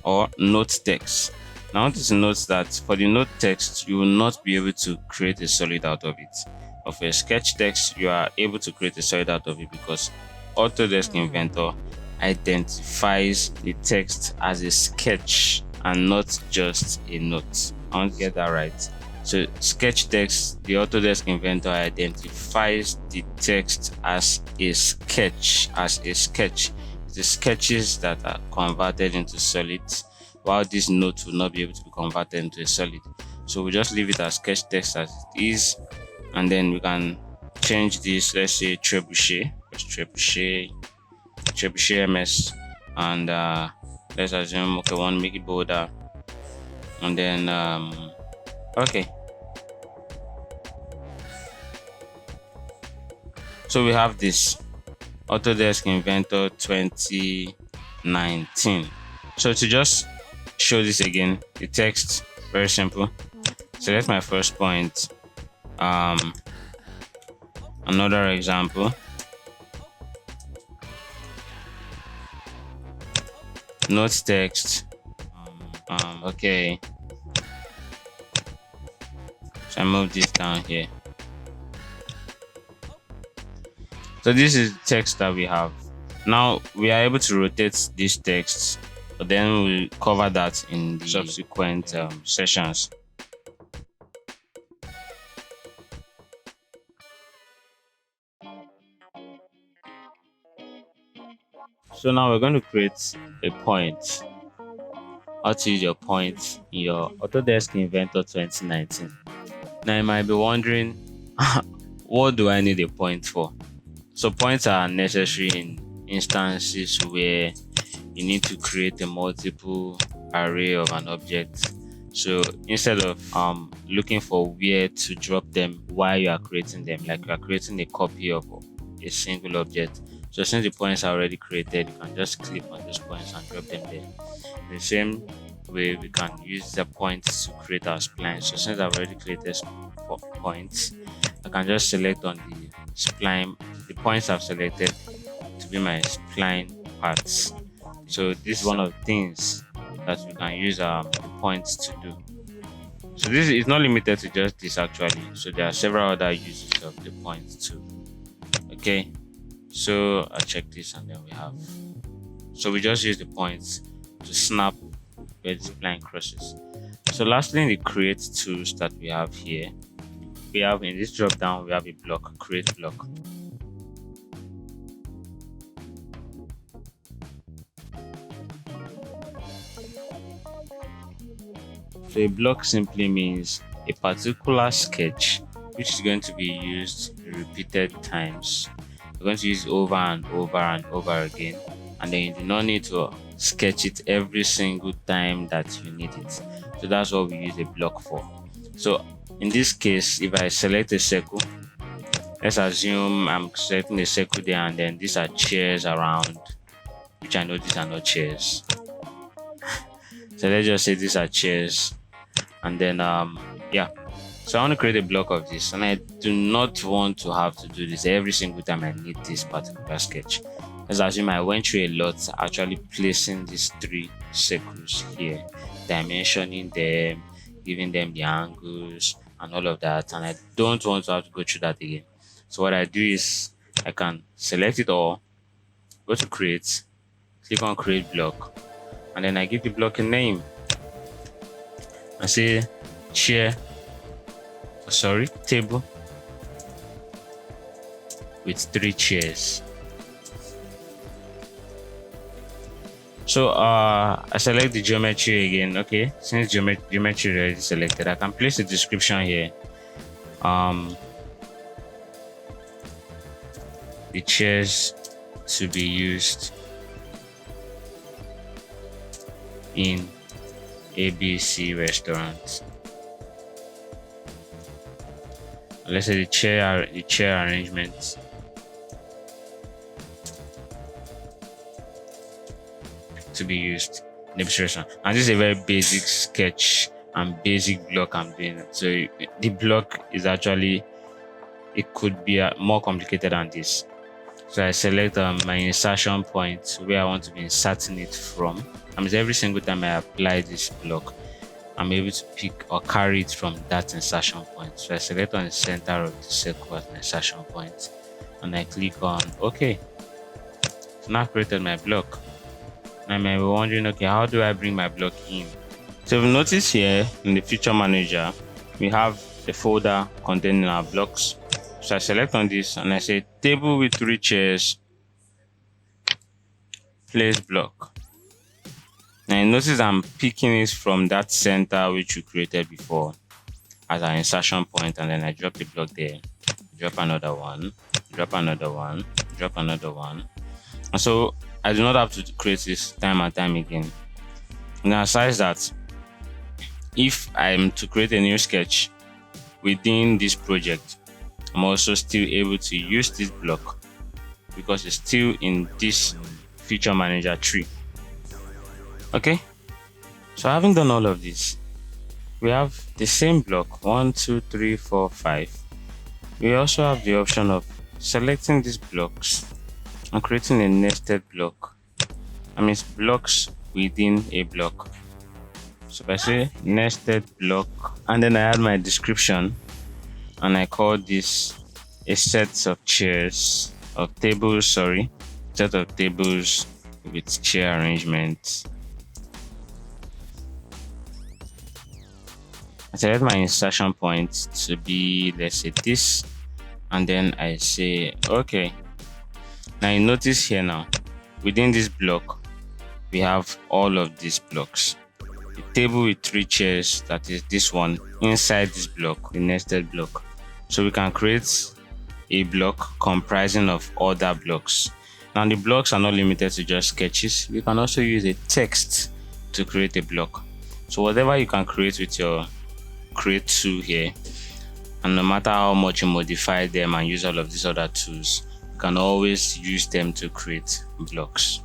or note text. Now I want you to note that for the note text, you will not be able to create a solid out of it. But for a sketch text, you are able to create a solid out of it because Autodesk Inventor identifies the text as a sketch and not just a note. I want to get that right. So sketch text, the Autodesk Inventor identifies the text as a sketch, the sketches that are converted into solids, while this note will not be able to be converted into a solid. So we just leave it as sketch text as it is, and then we can change this. Let's say trebuchet, trebuchet MS, and let's assume okay, one make it bolder, and then okay. So we have this Autodesk Inventor 2019. So to just show this again, the text, very simple. Select my first point, Another example, notes text. Okay, so I move this down here. So this is the text that we have. Now we are able to rotate this text, but then we'll cover that in the subsequent sessions. So now we're going to create a point. How to use your point in your Autodesk Inventor 2019. Now you might be wondering, what do I need a point for? So points are necessary in instances where you need to create a multiple array of an object. So instead of looking for where to drop them while you are creating them, like you are creating a copy of a single object. So since the points are already created, you can just click on those points and drop them there. In the same way, we can use the points to create our spline. So since I've already created points, I can just select on the spline, the points I've selected to be my spline parts. So this is one of the things that we can use the points to do. So this is not limited to just this actually. So there are several other uses of the points too. Okay, so I check this and then we have. So we just use the points to snap where the spline crosses. So lastly, in the create tools that we have here, we have in this drop down, we have a block, create block. So a block simply means a particular sketch which is going to be used repeated times. You're going to use it over and over and over again, and then you do not need to sketch it every single time that you need it. So that's what we use a block for. So in this case, if I select a circle, let's assume I'm selecting a circle there, and then these are chairs around, which I know these are not chairs. So let's just say these are chairs, and then yeah. So I want to create a block of this, and I do not want to have to do this every single time I need this particular sketch. Let's assume I went through a lot actually placing these 3 circles here, dimensioning them, giving them the angles and all of that, and I don't want to have to go through that again. So what I do is I can select it all, go to create, click on create block, and then I give the block a name. I say table with 3 chairs. So I select the geometry again. Okay, since geometry already selected, I can place a description here. The chairs to be used in ABC restaurant. Let's say the chair arrangement to be used in the restaurant. And this is a very basic sketch and basic block I'm doing. So the block is actually, it could be more complicated than this. So I select my insertion point where I want to be inserting it from. I mean, every single time I apply this block, I'm able to pick or carry it from that insertion point. So I select on the center of the circle as my insertion point, and I click on OK. So now I've created my block. Now you might be wondering, okay, how do I bring my block in? So if you notice here in the feature manager, we have a folder containing our blocks. So I select on this and I say table with 3 chairs, place block. Now you notice I'm picking it from that center which we created before as our insertion point, and then I drop the block there, drop another one, drop another one, drop another one. And so I do not have to create this time and time again. Now aside that, if I'm to create a new sketch within this project, I'm also still able to use this block because it's still in this feature manager tree. Okay, so having done all of this, we have the same block 1, 2, 3, 4, 5 We also have the option of selecting these blocks and creating a nested block. That means blocks within a block. So if I say nested block and then I add my description and I call this a set of chairs of tables, set of tables with chair arrangement. I select my insertion point to be, let's say, this, and then I say okay. Now you notice here now within this block we have all of these blocks. The table with 3 chairs, that is this one, inside this block, the nested block. So we can create a block comprising of other blocks. Now the blocks are not limited to just sketches. You can also use a text to create a block. So whatever you can create with your create tool here, and no matter how much you modify them and use all of these other tools, you can always use them to create blocks.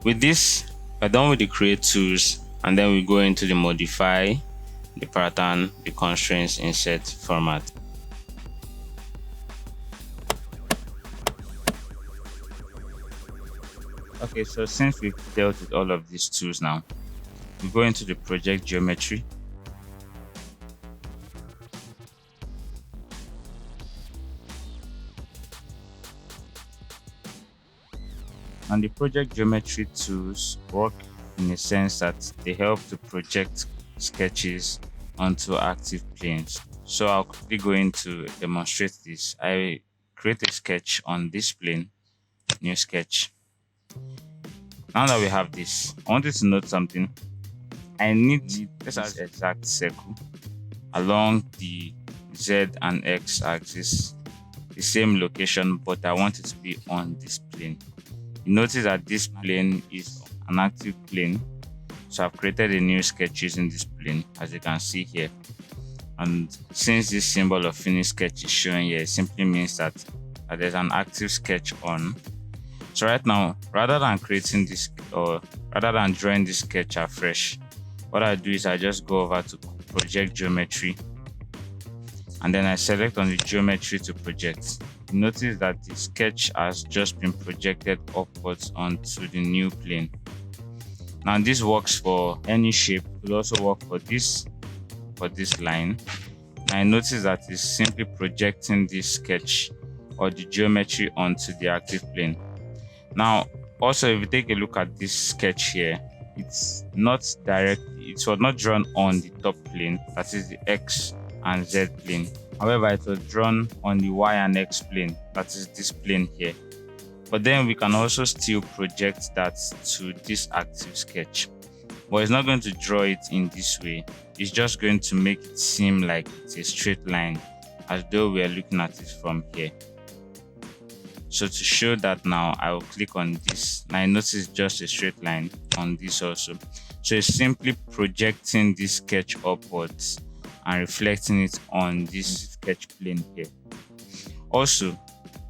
With this, we're done with the create tools, and then we go into the modify, the pattern, the constraints, insert format. Okay, so since we've dealt with all of these tools now, we go into the project geometry. And the project geometry tools work in a sense that they help to project sketches onto active planes. So I'll quickly go in to demonstrate this. I create a sketch on this plane, new sketch. Now that we have this, I want you to note something. I need this as exact circle along the Z and X axis, the same location, but I want it to be on this plane. You notice that this plane is an active plane, so I've created a new sketch using this plane, as you can see here. And since this symbol of finished sketch is showing here, it simply means that there's an active sketch on. So right now, rather than creating this, or rather than drawing this sketch afresh, what I do is I just go over to project geometry, and then I select on the geometry to project. You notice that the sketch has just been projected upwards onto the new plane. Now this works for any shape. It will also work for this line. Now I notice that it's simply projecting this sketch or the geometry onto the active plane. Now also, if you take a look at this sketch here, it's not directly, it was not drawn on the top plane, that is the X and Z plane. However, it was drawn on the Y and X plane, that is this plane here. But then we can also still project that to this active sketch. But it's not going to draw it in this way. It's just going to make it seem like it's a straight line, as though we are looking at it from here. So to show that now, I will click on this. Now I notice just a straight line on this also. So it's simply projecting this sketch upwards and reflecting it on this sketch plane here. Also,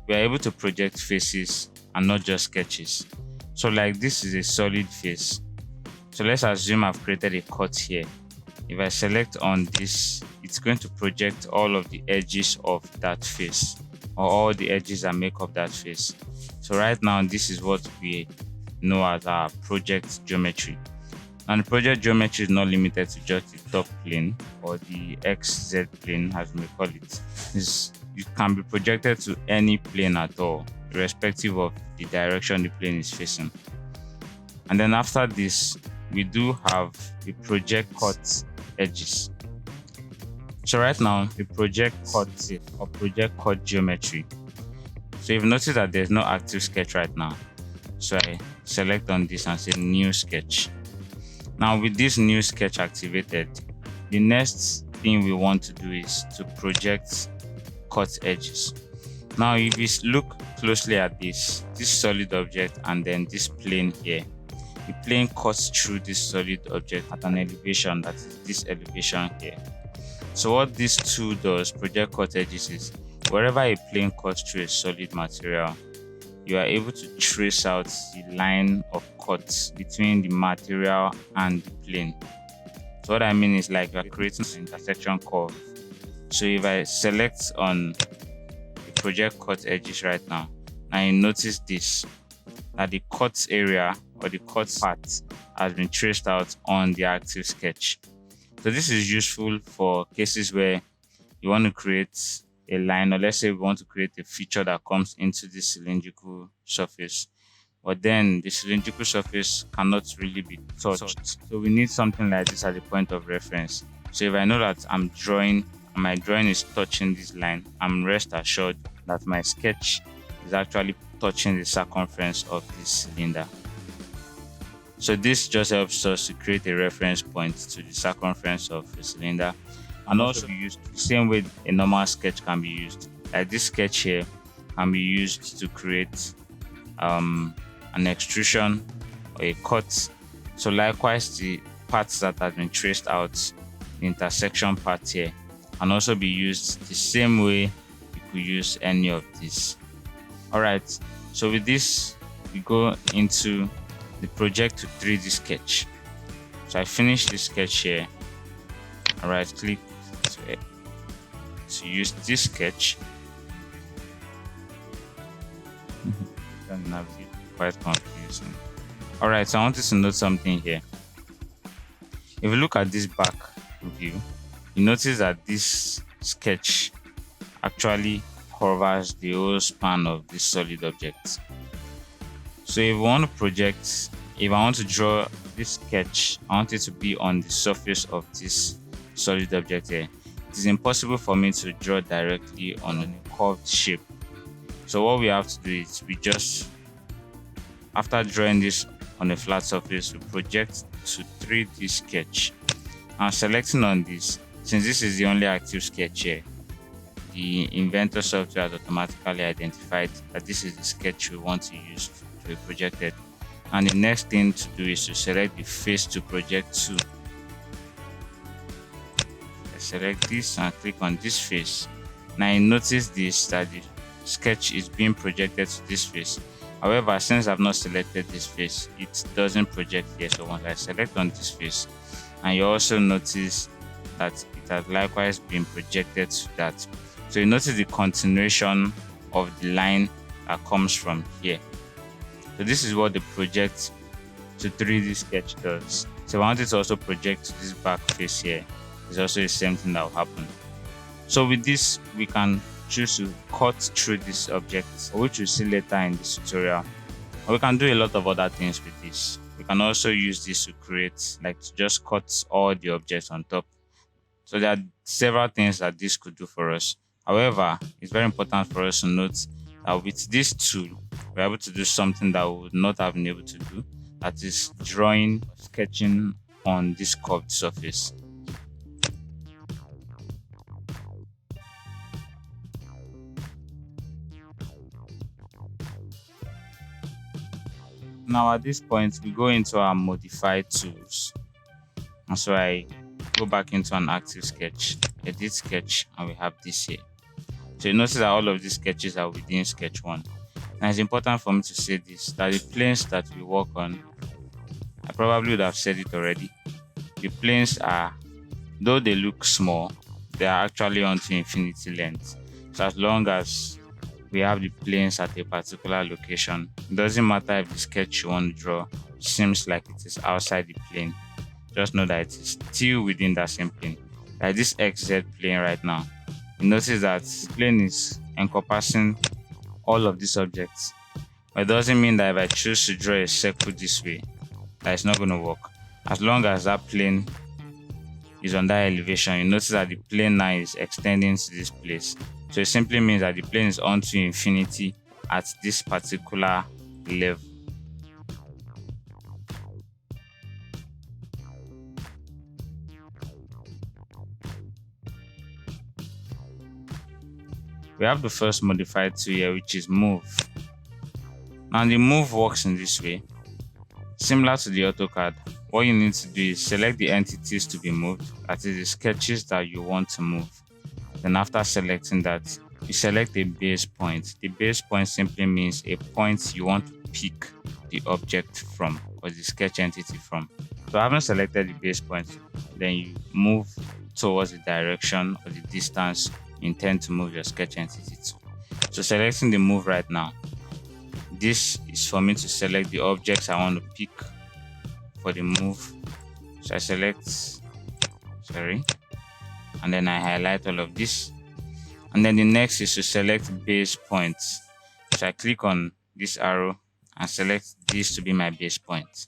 we are able to project faces and not just sketches. So like this is a solid face. So let's assume I've created a cut here. If I select on this, it's going to project all of the edges of that face, or all the edges that make up that face. So right now, this is what we know as our project geometry. And the project geometry is not limited to just the top plane or the XZ plane, as we may call it. It can be projected to any plane at all, irrespective of the direction the plane is facing. And then after this, we do have the project cut edges. So right now, the project cut or project cut geometry. So you've noticed that there's no active sketch right now. So I select on this and say new sketch. Now with this new sketch activated, the next thing we want to do is to project cut edges. Now if you look closely at this solid object and then this plane here, the plane cuts through this solid object at an elevation, that is this elevation here. So what this tool does, project cut edges, is wherever a plane cuts through a solid material, you are able to trace out the line of cuts between the material and the plane. So what I mean is, like, you're creating an intersection curve. So if I select on project cut edges right now. Now you notice this, that the cut area or the cut part has been traced out on the active sketch. So this is useful for cases where you want to create a line, or let's say we want to create a feature that comes into this cylindrical surface, but then the cylindrical surface cannot really be touched. So we need something like this as a point of reference. So if I know that I'm drawing and my drawing is touching this line, I'm rest assured that my sketch is actually touching the circumference of this cylinder. So this just helps us to create a reference point to the circumference of the cylinder, and also be used the same way a normal sketch can be used. Like this sketch here can be used to create an extrusion or a cut. So likewise, the parts that have been traced out, the intersection part here, can also be used the same way you could use any of these. Alright, so with this we go into the project to 3D sketch. So I finish this sketch here. Alright, click to use this sketch. Quite confusing. Alright, so I want you to note something here. If you look at this back view, you notice that this sketch actually covers the whole span of this solid object. So if I want to draw this sketch, I want it to be on the surface of this solid object here. It is impossible for me to draw directly on a curved shape. So what we have to do is we just, after drawing this on a flat surface, we project to 3D sketch. And selecting on this, since this is the only active sketch here, the Inventor software has automatically identified that this is the sketch we want to use to be projected. And the next thing to do is to select the face to project to. Select this and click on this face. Now you notice this, that the sketch is being projected to this face. However, since I've not selected this face, it doesn't project here. So once I select on this face, and you also notice that it has likewise been projected to that. So you notice the continuation of the line that comes from here. So this is what the project to 3D sketch does. So if I want it to also project to this back face here, it's also the same thing that will happen. So with this, we can choose to cut through this object, which we'll see later in this tutorial. And we can do a lot of other things with this. We can also use this to create, like to just cut all the objects on top. So there are several things that this could do for us. However, it's very important for us to note that with this tool, we're able to do something that we would not have been able to do. That is drawing, sketching on this curved surface. Now at this point, we go into our modify tools. And so I go back into an active sketch, edit sketch, and we have this here. So you notice that all of these sketches are within sketch 1. And it's important for me to say this, that the planes that we work on, I probably would have said it already. The planes are, though they look small, they are actually onto infinity length. So as long as we have the planes at a particular location, it doesn't matter if the sketch you want to draw seems like it is outside the plane. Just know that it is still within that same plane. Like this XZ plane right now, you notice that the plane is encompassing all of these objects. But it doesn't mean that if I choose to draw a circle this way, that it's not going to work. As long as that plane is on that elevation, you notice that the plane now is extending to this place. So it simply means that the plane is onto infinity at this particular level. We have the first modified tool here, which is move. Now the move works in this way. Similar to the AutoCAD, what you need to do is select the entities to be moved, that is the sketches that you want to move. Then after selecting that, you select a base point. The base point simply means a point you want to pick the object from, or the sketch entity from. So having selected the base point, then you move towards the direction or the distance you intend to move your sketch entity to. So selecting the move right now, this is for me to select the objects I want to pick for the move. So I select, and then I highlight all of this. And then the next is to select base points. So I click on this arrow and select this to be my base point.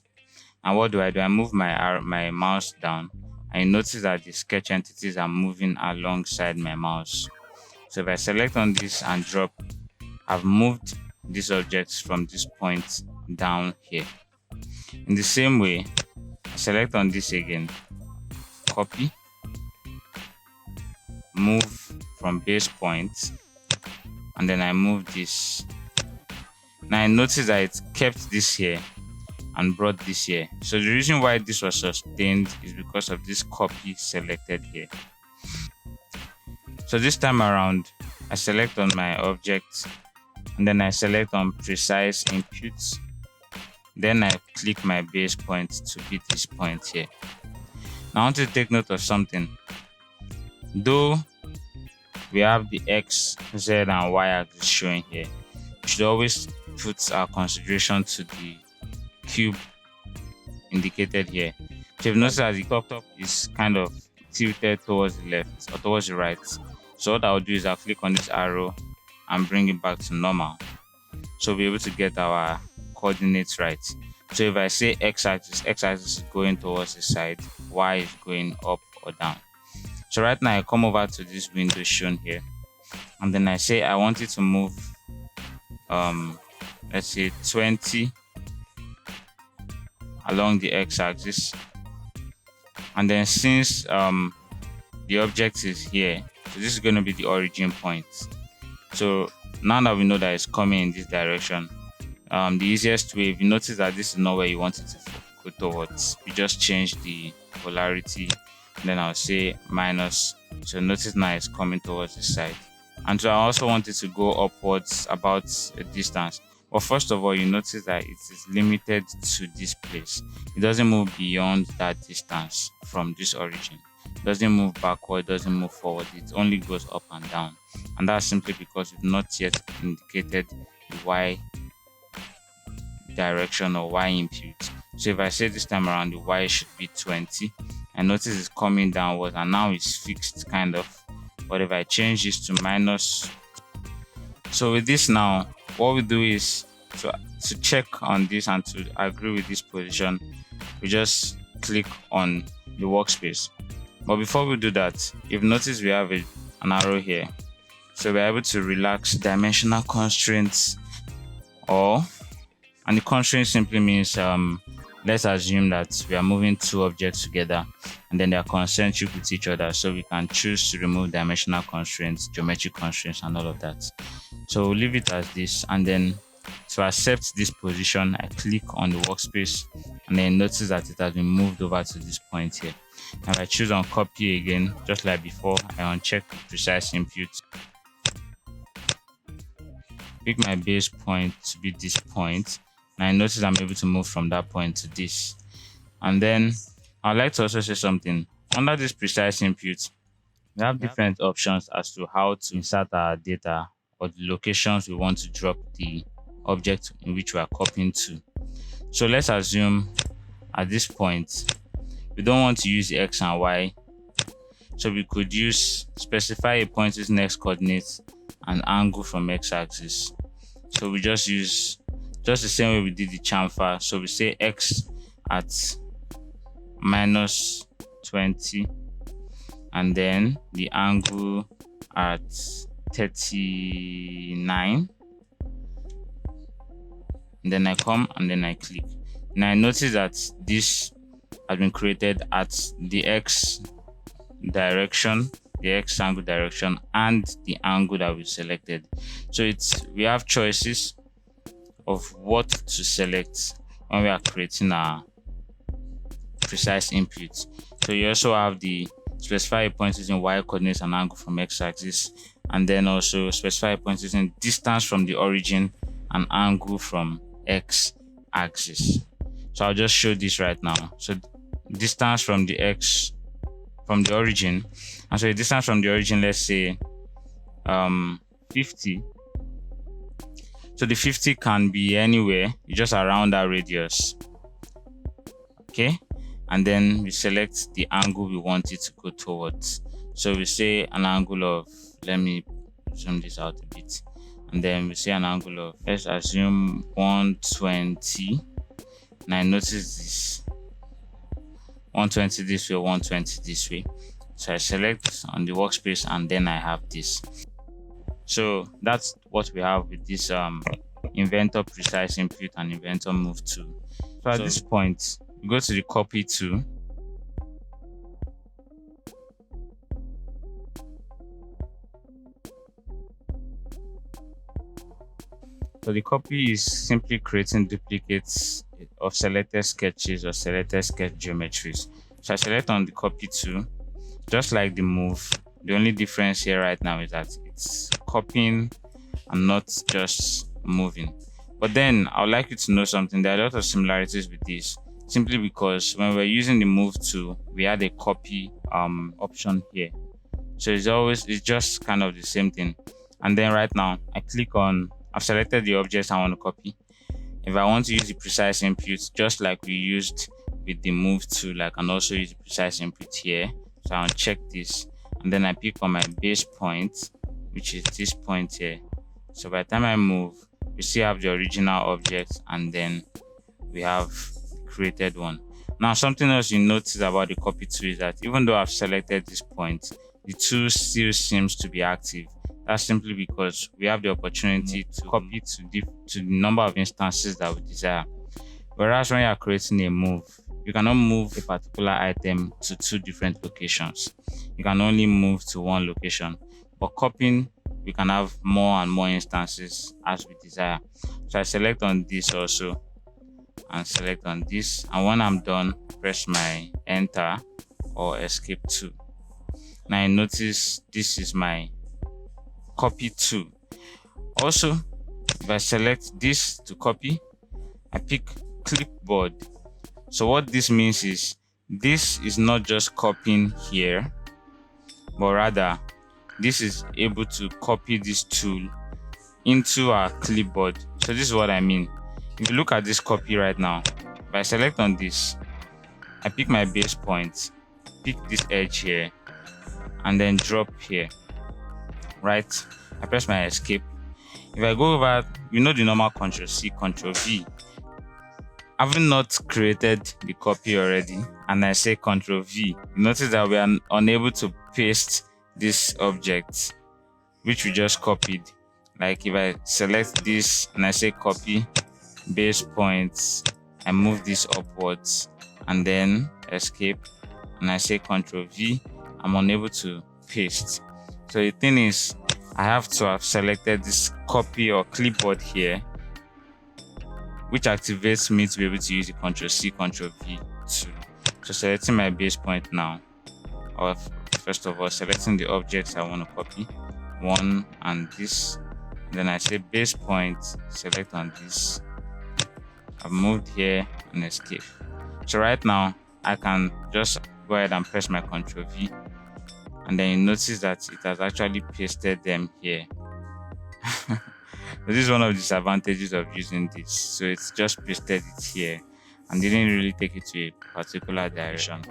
And what do? I move my mouse down, and you notice that the sketch entities are moving alongside my mouse. So if I select on this and drop, I've moved these objects from this point down here. In the same way, I select on this again, copy, move from base point, and then I move this. Now I notice that it kept this here and brought this here. So the reason why this was sustained is because of this copy selected here. So this time around, I select on my object, and then I select on precise inputs. Then I click my base point to be this point here. Now I want to take note of something. Though we have the X, Z, and Y axis showing here, we should always put our consideration to the cube indicated here. So you've noticed that the top is kind of tilted towards the left or towards the right. So what I'll do is I'll click on this arrow and bring it back to normal. So we'll be able to get our coordinates right. So if I say x-axis is going towards the side, y is going up or down. So right now I come over to this window shown here, and then I say I want it to move let's say 20 along the x-axis, and then since the object is here, so this is going to be the origin point. So now that we know that it's coming in this direction, the easiest way, if you notice that this is not where you want it to go towards, you just change the polarity, and then I'll say minus. So notice now it's coming towards the side. And so I also want it to go upwards about a distance. But first of all, you notice that it is limited to this place. It doesn't move beyond that distance from this origin. It doesn't move backward, it doesn't move forward. It only goes up and down. And that's simply because we've not yet indicated the Y direction or Y input. So if I say this time around the Y should be 20, and notice it's coming downwards, and now it's fixed kind of. But if I change this to minus, so with this now, what we do is to check on this and to agree with this position, we just click on the workspace. But before we do that, if you notice we have an arrow here, so we're able to relax dimensional constraints, and the constraint simply means let's assume that we are moving two objects together and then they are concentric with each other, so we can choose to remove dimensional constraints, geometric constraints, and all of that. So we'll leave it as this, and then to accept this position, I click on the workspace, and then notice that it has been moved over to this point here. And I choose on copy again, just like before, I uncheck precise input, pick my base point to be this point, and I notice I'm able to move from that point to this. And then I'd like to also say something. Under this precise input, we have different options as to how to insert our data or the locations we want to drop the object in which we are copying to. So let's assume at this point we don't want to use the x and y, so we could use specify a point's next coordinates and angle from x-axis. So we just use just the same way we did the chamfer. So we say x at minus 20, and then the angle at 39, and then I come and then I click. Now I notice that this has been created at the x direction, the x angle direction, and the angle that we selected. So we have choices of what to select when we are creating our precise input. So you also have the specify points in y coordinates and angle from x-axis, and then also specify points in distance from the origin and angle from x-axis. So I'll just show this right now. So distance from the origin, and so the distance from the origin, let's say 50, So the 50 can be anywhere, you just around that radius. Okay, and then we select the angle we want it to go towards. So we say an angle of, let me zoom this out a bit, and then we say an angle of, let's assume 120. Now notice this 120 this way, 120 this way. So I select on the workspace and then I have this. So that's what we have with this Inventor precise input and Inventor move tool. So at this point, we go to the copy tool. So the copy is simply creating duplicates of selected sketches or selected sketch geometries. So I select on the copy tool, just like the move. The only difference here right now is that it's copying and not just moving. But then I would like you to know something. There are a lot of similarities with this, simply because when we're using the move tool, we had a copy option here. So it's just kind of the same thing. And then right now I click on, I've selected the objects I want to copy. If I want to use the precise input, just like we used with the move tool, I can also use the precise input here. So I'll check this, and then I pick on my base point, which is this point here. So by the time I move, we still have the original object, and then we have created one. Now, something else you notice about the copy tool is that even though I've selected this point, the tool still seems to be active. That's simply because we have the opportunity to copy to the number of instances that we desire. Whereas when you are creating a move, you cannot move a particular item to 2 different locations. You can only move to 1 location. But copying, we can have more and more instances as we desire. So I select on this also and select on this. And when I'm done, press my enter or escape 2. Now you notice this is my copy tool. Also, if I select this to copy, I pick clipboard. So what this means is this is not just copying here, but rather this is able to copy this tool into our clipboard. So this is what I mean. If you look at this copy right now, if I select on this, I pick my base point, pick this edge here, and then drop here. Right? I press my escape. If I go over, you know the normal Ctrl C, Ctrl V. Having not created the copy already, and I say Ctrl V, you notice that we are unable to paste this object, which we just copied. Like if I select this and I say copy, base points, I move this upwards, and then escape, and I say Ctrl V, I'm unable to paste. So the thing is, I have to have selected this copy or clipboard here, which activates me to be able to use the Ctrl C, Ctrl V tool. So selecting my base point now, or first of all selecting the objects I want to copy, 1 and this, and then I say base point, select on this. I've moved here and escape. So right now I can just go ahead and press my Ctrl V, and then you notice that it has actually pasted them here. This is one of the disadvantages of using this. So it's just pasted it here and didn't really take it to a particular direction.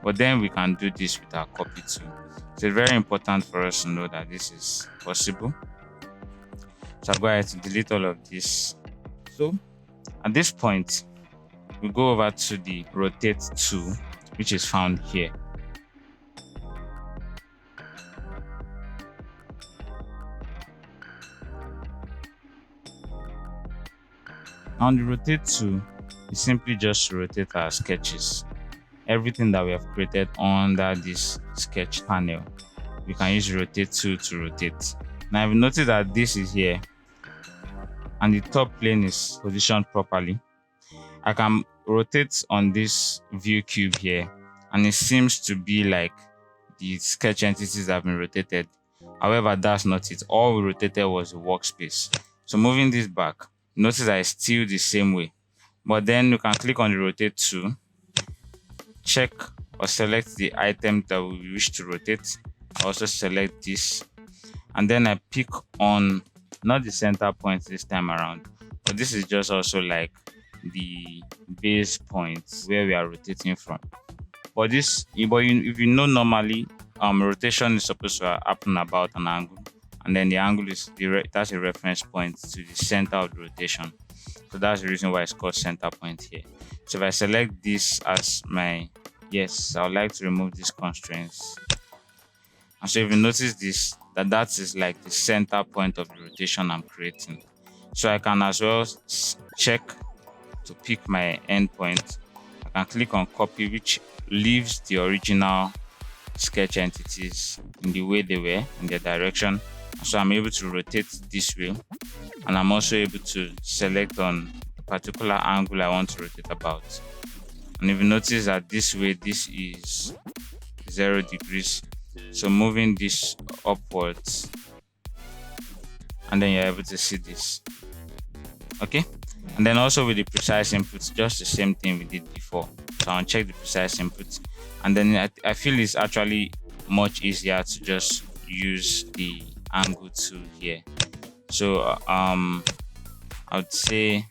But then we can do this with our copy tool. So it's very important for us to know that this is possible. So I'll go ahead to delete all of this. So at this point, we go over to the rotate tool, which is found here. On the rotate tool, we simply just rotate our sketches. Everything that we have created under this sketch panel, we can use the rotate tool to rotate. Now, if you notice that this is here and the top plane is positioned properly, I can rotate on this view cube here, and it seems to be like the sketch entities have been rotated. However, that's not it. All we rotated was the workspace. So moving this back, notice that it's still the same way. But then you can click on the rotate tool, check or select the item that we wish to rotate. I also select this, and then I pick on not the center point this time around, but this is just also like the base point where we are rotating from. But this, if you know, normally rotation is supposed to happen about an angle, and then the angle is that's a reference point to the center of the rotation. So that's the reason why it's called center point here. So if I select this as my yes, I would like to remove these constraints. And so if you notice this, that is like the center point of the rotation I'm creating. So I can as well check to pick my endpoint. I can click on copy, which leaves the original sketch entities in the way they were, in their direction. So I'm able to rotate this way, and I'm also able to select on a particular angle I want to rotate about. And if you notice that this way, this is 0 degrees. So moving this upwards, and then you're able to see this. Okay. And then also with the precise inputs, just the same thing we did before. So I'll check the precise inputs, and then I feel it's actually much easier to just use the angle tool here. So I would say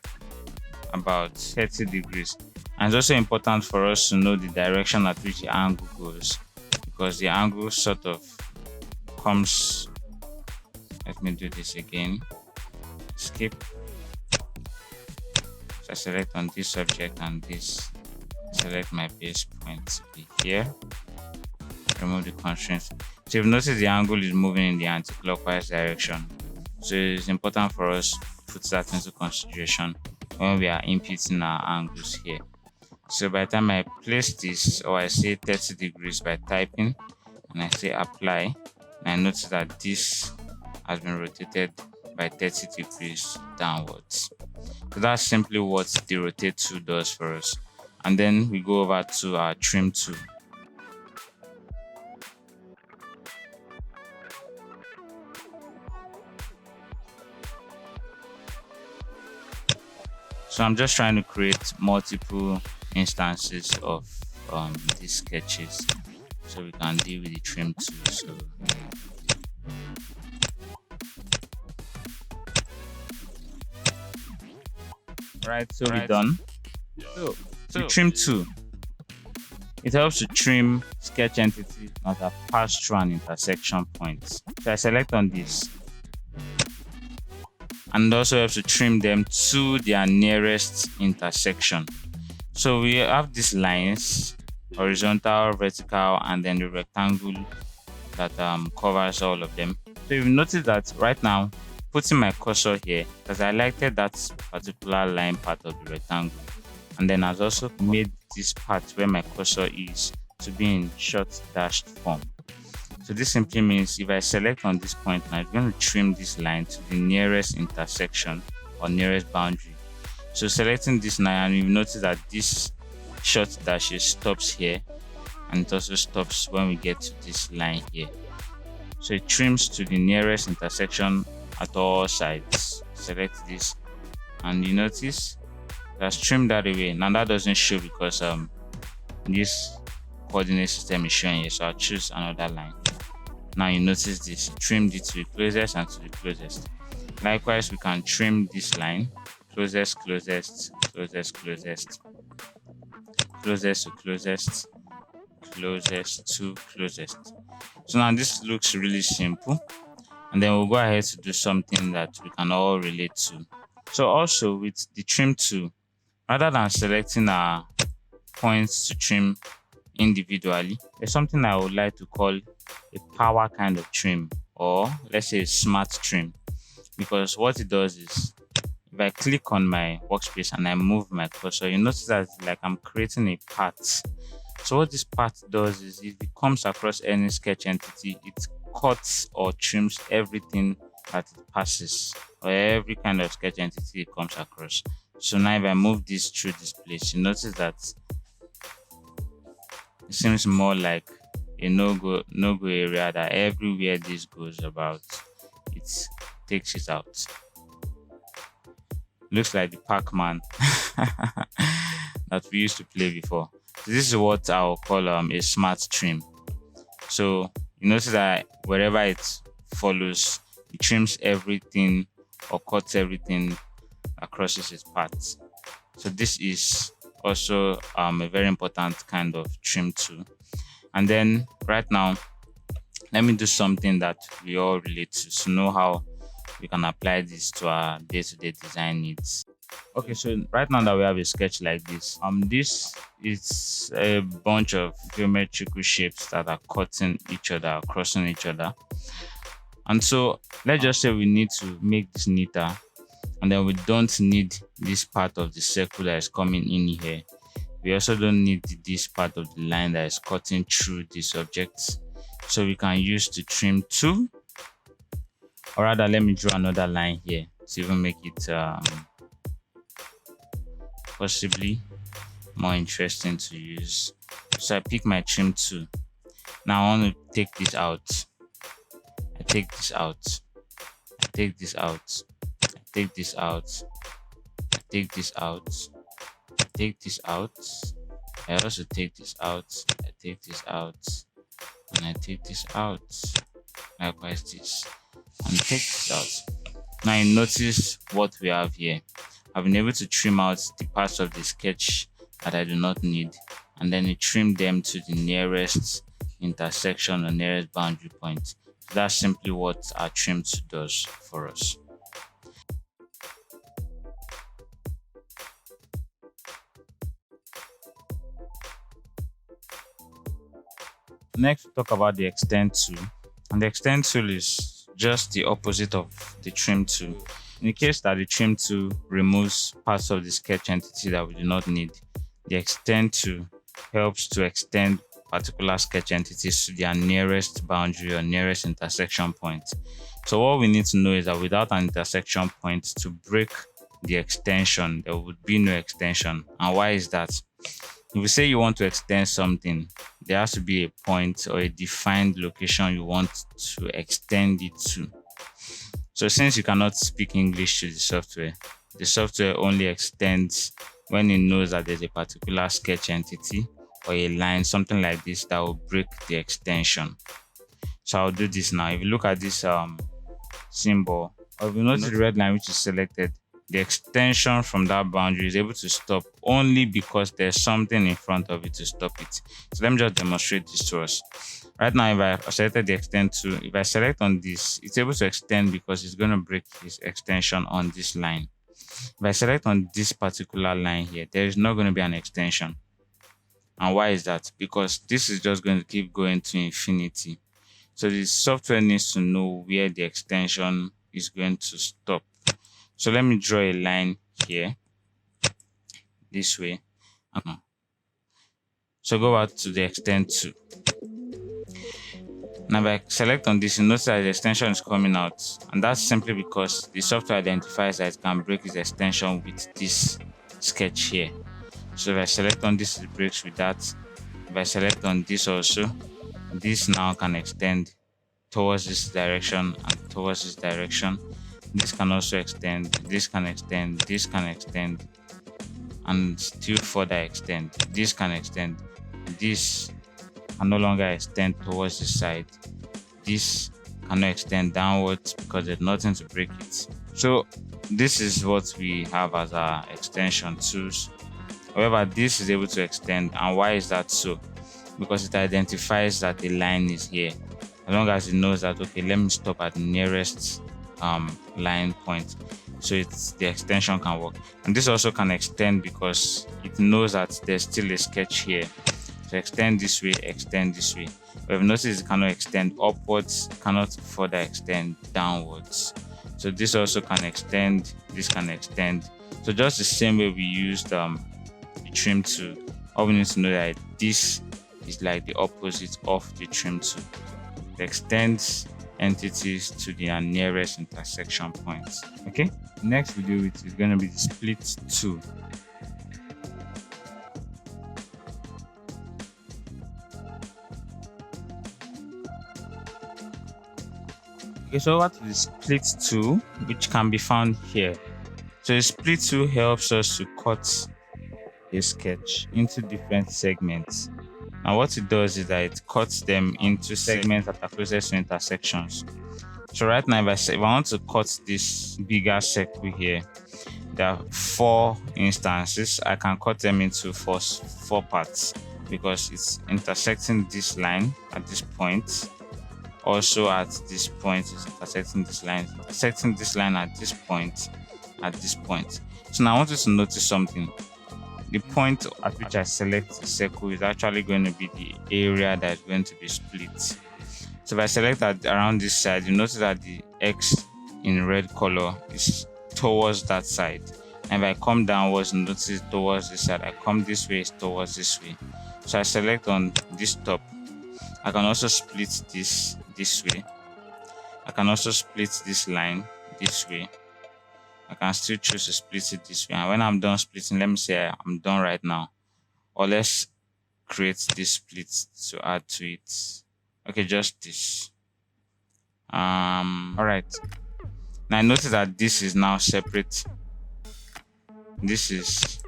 about 30 degrees. And it's also important for us to know the direction at which the angle goes, because the angle sort of comes. Let me do this again. Skip. So I select on this object and this. Select my base point to be here. Remove the constraints. So you've noticed the angle is moving in the anti-clockwise direction. So it's important for us to put that into consideration when we are inputting our angles here. So by the time I place this, or I say 30 degrees by typing, and I say apply, and I notice that this has been rotated by 30 degrees downwards. So that's simply what the rotate tool does for us. And then we go over to our trim tool. So I'm just trying to create multiple instances of these sketches, so we can deal with the trim tool. So right, so we're done. So the trim tool, it helps to trim sketch entities that have passed through an intersection point. So I select on this, and also helps to trim them to their nearest intersection. So we have these lines, horizontal, vertical, and then the rectangle that covers all of them. So you've noticed that right now, putting my cursor here, because I highlighted that particular line part of the rectangle, and then I've also made this part where my cursor is to be in short dashed form. So this simply means if I select on this point, now I'm going to trim this line to the nearest intersection or nearest boundary. So selecting this now, and you've noticed that this short dash stops here, and it also stops when we get to this line here. So it trims to the nearest intersection at all sides. Select this, and you notice that's trimmed that away. Now that doesn't show because this coordinate system is showing here, so I'll choose another line. Now you notice this, trimmed it to the closest and to the closest. Likewise, we can trim this line, closest, closest, closest, closest, closest to closest, closest to closest. So now this looks really simple, and then we'll go ahead to do something that we can all relate to. So also with the trim tool, rather than selecting our points to trim individually, there's something I would like to call a power kind of trim, or let's say a smart trim, because what it does is if I click on my workspace and I move my cursor, you notice that it's like I'm creating a path. So what this path does is if it comes across any sketch entity, it cuts or trims everything that it passes, or every kind of sketch entity it comes across. So now if I move this through this place, you notice that it seems more like a no-go area, that everywhere this goes about, it takes it out. Looks like the Pac-Man that we used to play before. So this is what I'll call a smart trim. So you notice that wherever it follows, it trims everything or cuts everything that crosses its path. So this is also a very important kind of trim tool. And then right now, let me do something that we all relate to know how we can apply this to our day-to-day design needs. Okay, so right now that we have a sketch like this is a bunch of geometrical shapes that are cutting each other, crossing each other. And so let's just say we need to make this neater, and then we don't need this part of the circle that is coming in here. We also don't need this part of the line that is cutting through this object. So we can use the trim tool, or rather let me draw another line here to even make it possibly more interesting to use. So I pick my trim tool. Now I want to take this out. I take this out. I take this out. I take this out. I take this out. I take this out. I also take this out. I take this out. And I take this out. Likewise this. And take this out. Now you notice what we have here. I've been able to trim out the parts of the sketch that I do not need, and then trim them to the nearest intersection or nearest boundary point. So that's simply what our trim tool does for us. Next, we talk about the extend tool, and the extend tool is just the opposite of the trim tool. In the case that the trim tool removes parts of the sketch entity that we do not need, the extend tool helps to extend particular sketch entities to their nearest boundary or nearest intersection point. So what we need to know is that without an intersection point to break the extension, there would be no extension. And why is that? If you say you want to extend something, there has to be a point or a defined location you want to extend it to. So since you cannot speak English to the software only extends when it knows that there's a particular sketch entity or a line, something like this, that will break the extension. So I'll do this now. If you look at this symbol, or if you notice the red line which is selected, the extension from that boundary is able to stop only because there's something in front of it to stop it. So let me just demonstrate this to us. Right now, if I selected the extend tool, if I select on this, it's able to extend because it's going to break this extension on this line. If I select on this particular line here, there is not going to be an extension. And why is that? Because this is just going to keep going to infinity. So the software needs to know where the extension is going to stop. So let me draw a line here, this way. So go back to the extend tool. Now if I select on this, you notice that the extension is coming out, and that's simply because the software identifies that it can break this extension with this sketch here. So if I select on this, it breaks with that. If I select on this also, this now can extend towards this direction and towards this direction. This can also extend, this can extend, this can extend, and still further extend. This can extend, this can no longer extend towards this side. This cannot extend downwards because there's nothing to break it. So this is what we have as our extension tools. However, this is able to extend, and why is that so? Because it identifies that the line is here. As long as it knows that, okay, let me stop at the nearest line point, so it's the extension can work. And this also can extend because it knows that there's still a sketch here. So extend this way, extend this way. But if you notice, it cannot extend upwards, cannot further extend downwards. So this also can extend, this can extend. So just the same way we used the trim tool, all we need to know that this is like the opposite of the trim tool. It extends entities to their nearest intersection points. Okay, next we do it is going to be the split tool. Okay, so what is the split tool, which can be found here? So the split tool helps us to cut a sketch into different segments. And what it does is that it cuts them into segments that are closest to intersections. So right now, if I want to cut this bigger circle here, there are 4 instances. I can cut them into four parts because it's intersecting this line at this point. Also at this point is intersecting this line, at this point, at this point. So now I want you to notice something. The point at which I select the circle is actually going to be the area that is going to be split. So if I select that around this side, you notice that the X in red color is towards that side. And if I come downwards, notice towards this side. I come this way, it's towards this way. So I select on this top. I can also split this way. I can also split this line this way. I can still choose to split it this way. And when I'm done splitting, let me say I'm done right now. Or let's create this split to add to it. Okay, just this. All right. Now notice that this is now separate. This is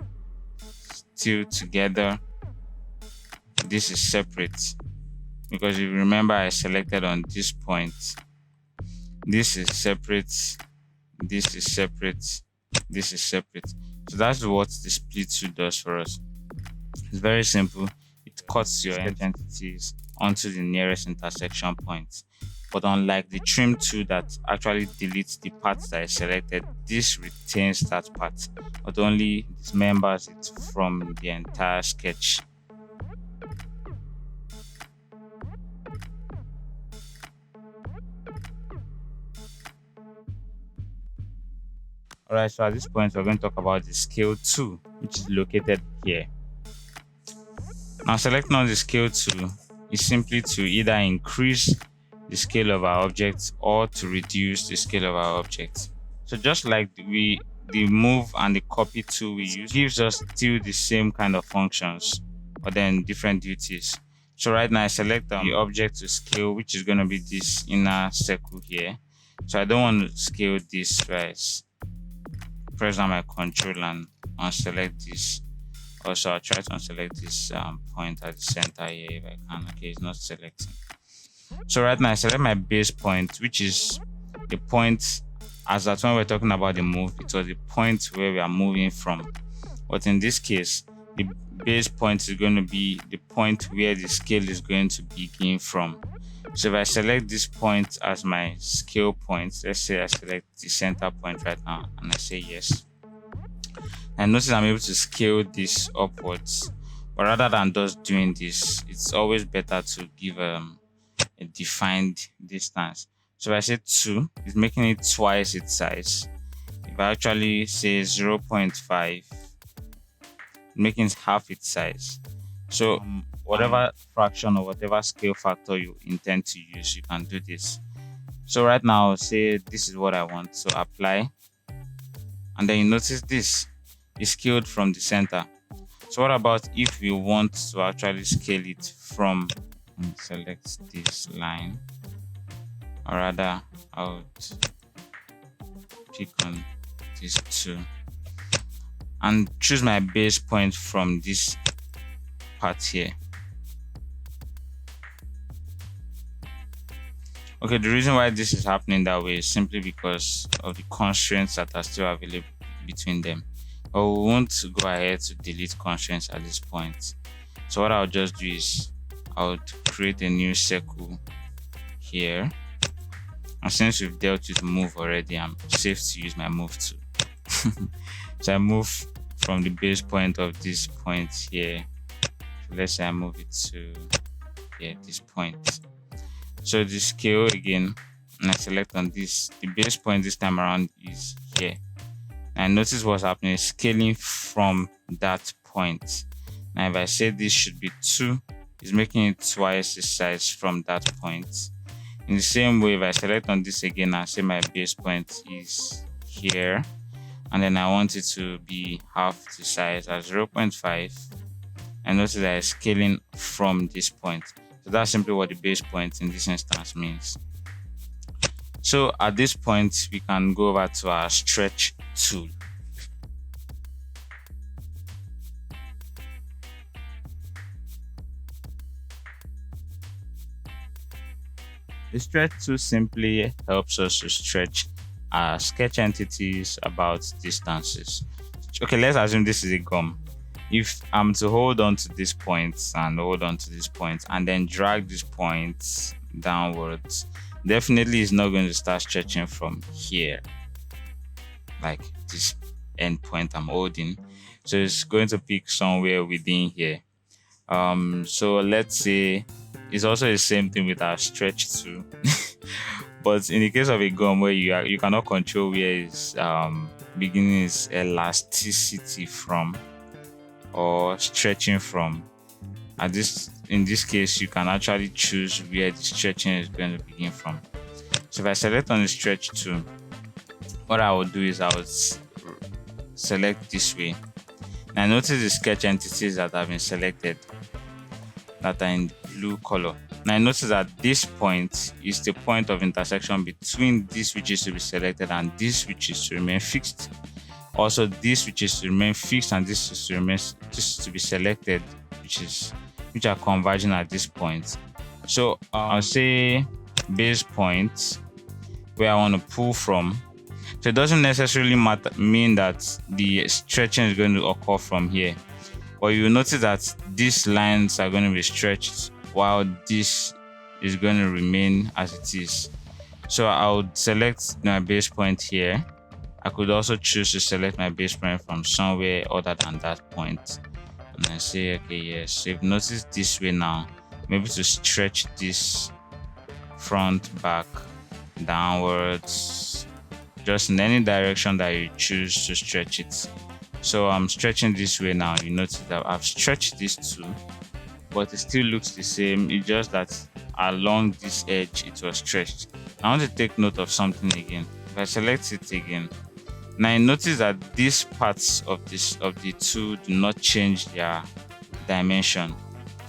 still together. This is separate. Because if you remember, I selected on this point. This is separate. This is separate. This is separate. So that's what the split tool does for us. It's very simple. It cuts your entities onto the nearest intersection point. But unlike the trim tool that actually deletes the parts that I selected, this retains that part, but only dismembers it from the entire sketch. Alright, so at this point, we're going to talk about the scale tool, which is located here. Now, selecting on the scale tool is simply to either increase the scale of our object or to reduce the scale of our object. So just like the move and the copy tool we use, gives us still the same kind of functions, but then different duties. So right now I select the object to scale, which is going to be this inner circle here. So I don't want to scale this, right? Press down my control and unselect this. Also, I'll try to unselect this point at the center here if I can. Okay, it's not selecting. So right now I select my base point, which is the point, as that when we're talking about the move, it was the point where we are moving from. But in this case, the base point is going to be the point where the scale is going to begin from. So if I select this point as my scale point, let's say I select the center point right now and I say yes. And notice I'm able to scale this upwards. But rather than just doing this, it's always better to give a defined distance. So if I say 2, it's making it twice its size. If I actually say 0.5, making it half its size. So whatever fraction or whatever scale factor you intend to use, you can do this. So right now, say this is what I want. So apply. And then you notice this is scaled from the center. So what about if we want to actually scale it from, select this line, or rather I would pick on this 2 and choose my base point from this part here. Okay, the reason why this is happening that way is simply because of the constraints that are still available between them. But we won't go ahead to delete constraints at this point. So what I'll just do is I would create a new circle here. And since we've dealt with move already, I'm safe to use my move tool. So I move from the base point of this point here. So let's say I move it to here, this point. So the scale again, and I select on this. The base point this time around is here. And notice what's happening is scaling from that point. Now if I say this should be 2, it's making it twice the size from that point. In the same way, if I select on this again and say my base point is here, and then I want it to be half the size at 0.5, and notice that it's scaling from this point. So that's simply what the base point in this instance means. So at this point, we can go over to our stretch tool. The stretch tool simply helps us to stretch our sketch entities about distances. Okay, let's assume this is a gum. If I'm to hold on to this point and hold on to this point and then drag this point downwards, definitely it's not going to start stretching from here, like this end point I'm holding. So it's going to pick somewhere within here. So let's say it's also the same thing with our stretch tool. But in the case of a gum where you cannot control where its beginning is elasticity from or stretching from, in this case you can actually choose where the stretching is going to begin from. So if I select on the stretch tool, what I will do is I will select this way. Now notice the sketch entities that have been selected that are in blue color. Now notice that this point is the point of intersection between this which is to be selected and this which is to remain fixed. Also this which is to remain fixed and this is to be selected, which are converging at this point. So I'll say base point where I want to pull from. So it doesn't necessarily mean that the stretching is going to occur from here, but you will notice that these lines are going to be stretched while this is going to remain as it is. So I would select my base point here. I could also choose to select my base point from somewhere other than that point, and I say okay, yes. So if you notice this way now, maybe to stretch this front, back, downwards, just in any direction that you choose to stretch it. So I'm stretching this way now. You notice that I've stretched this too, but it still looks the same. It's just that along this edge it was stretched. I want to take note of something again. If I select it again, now you notice that these parts of the two do not change their dimension.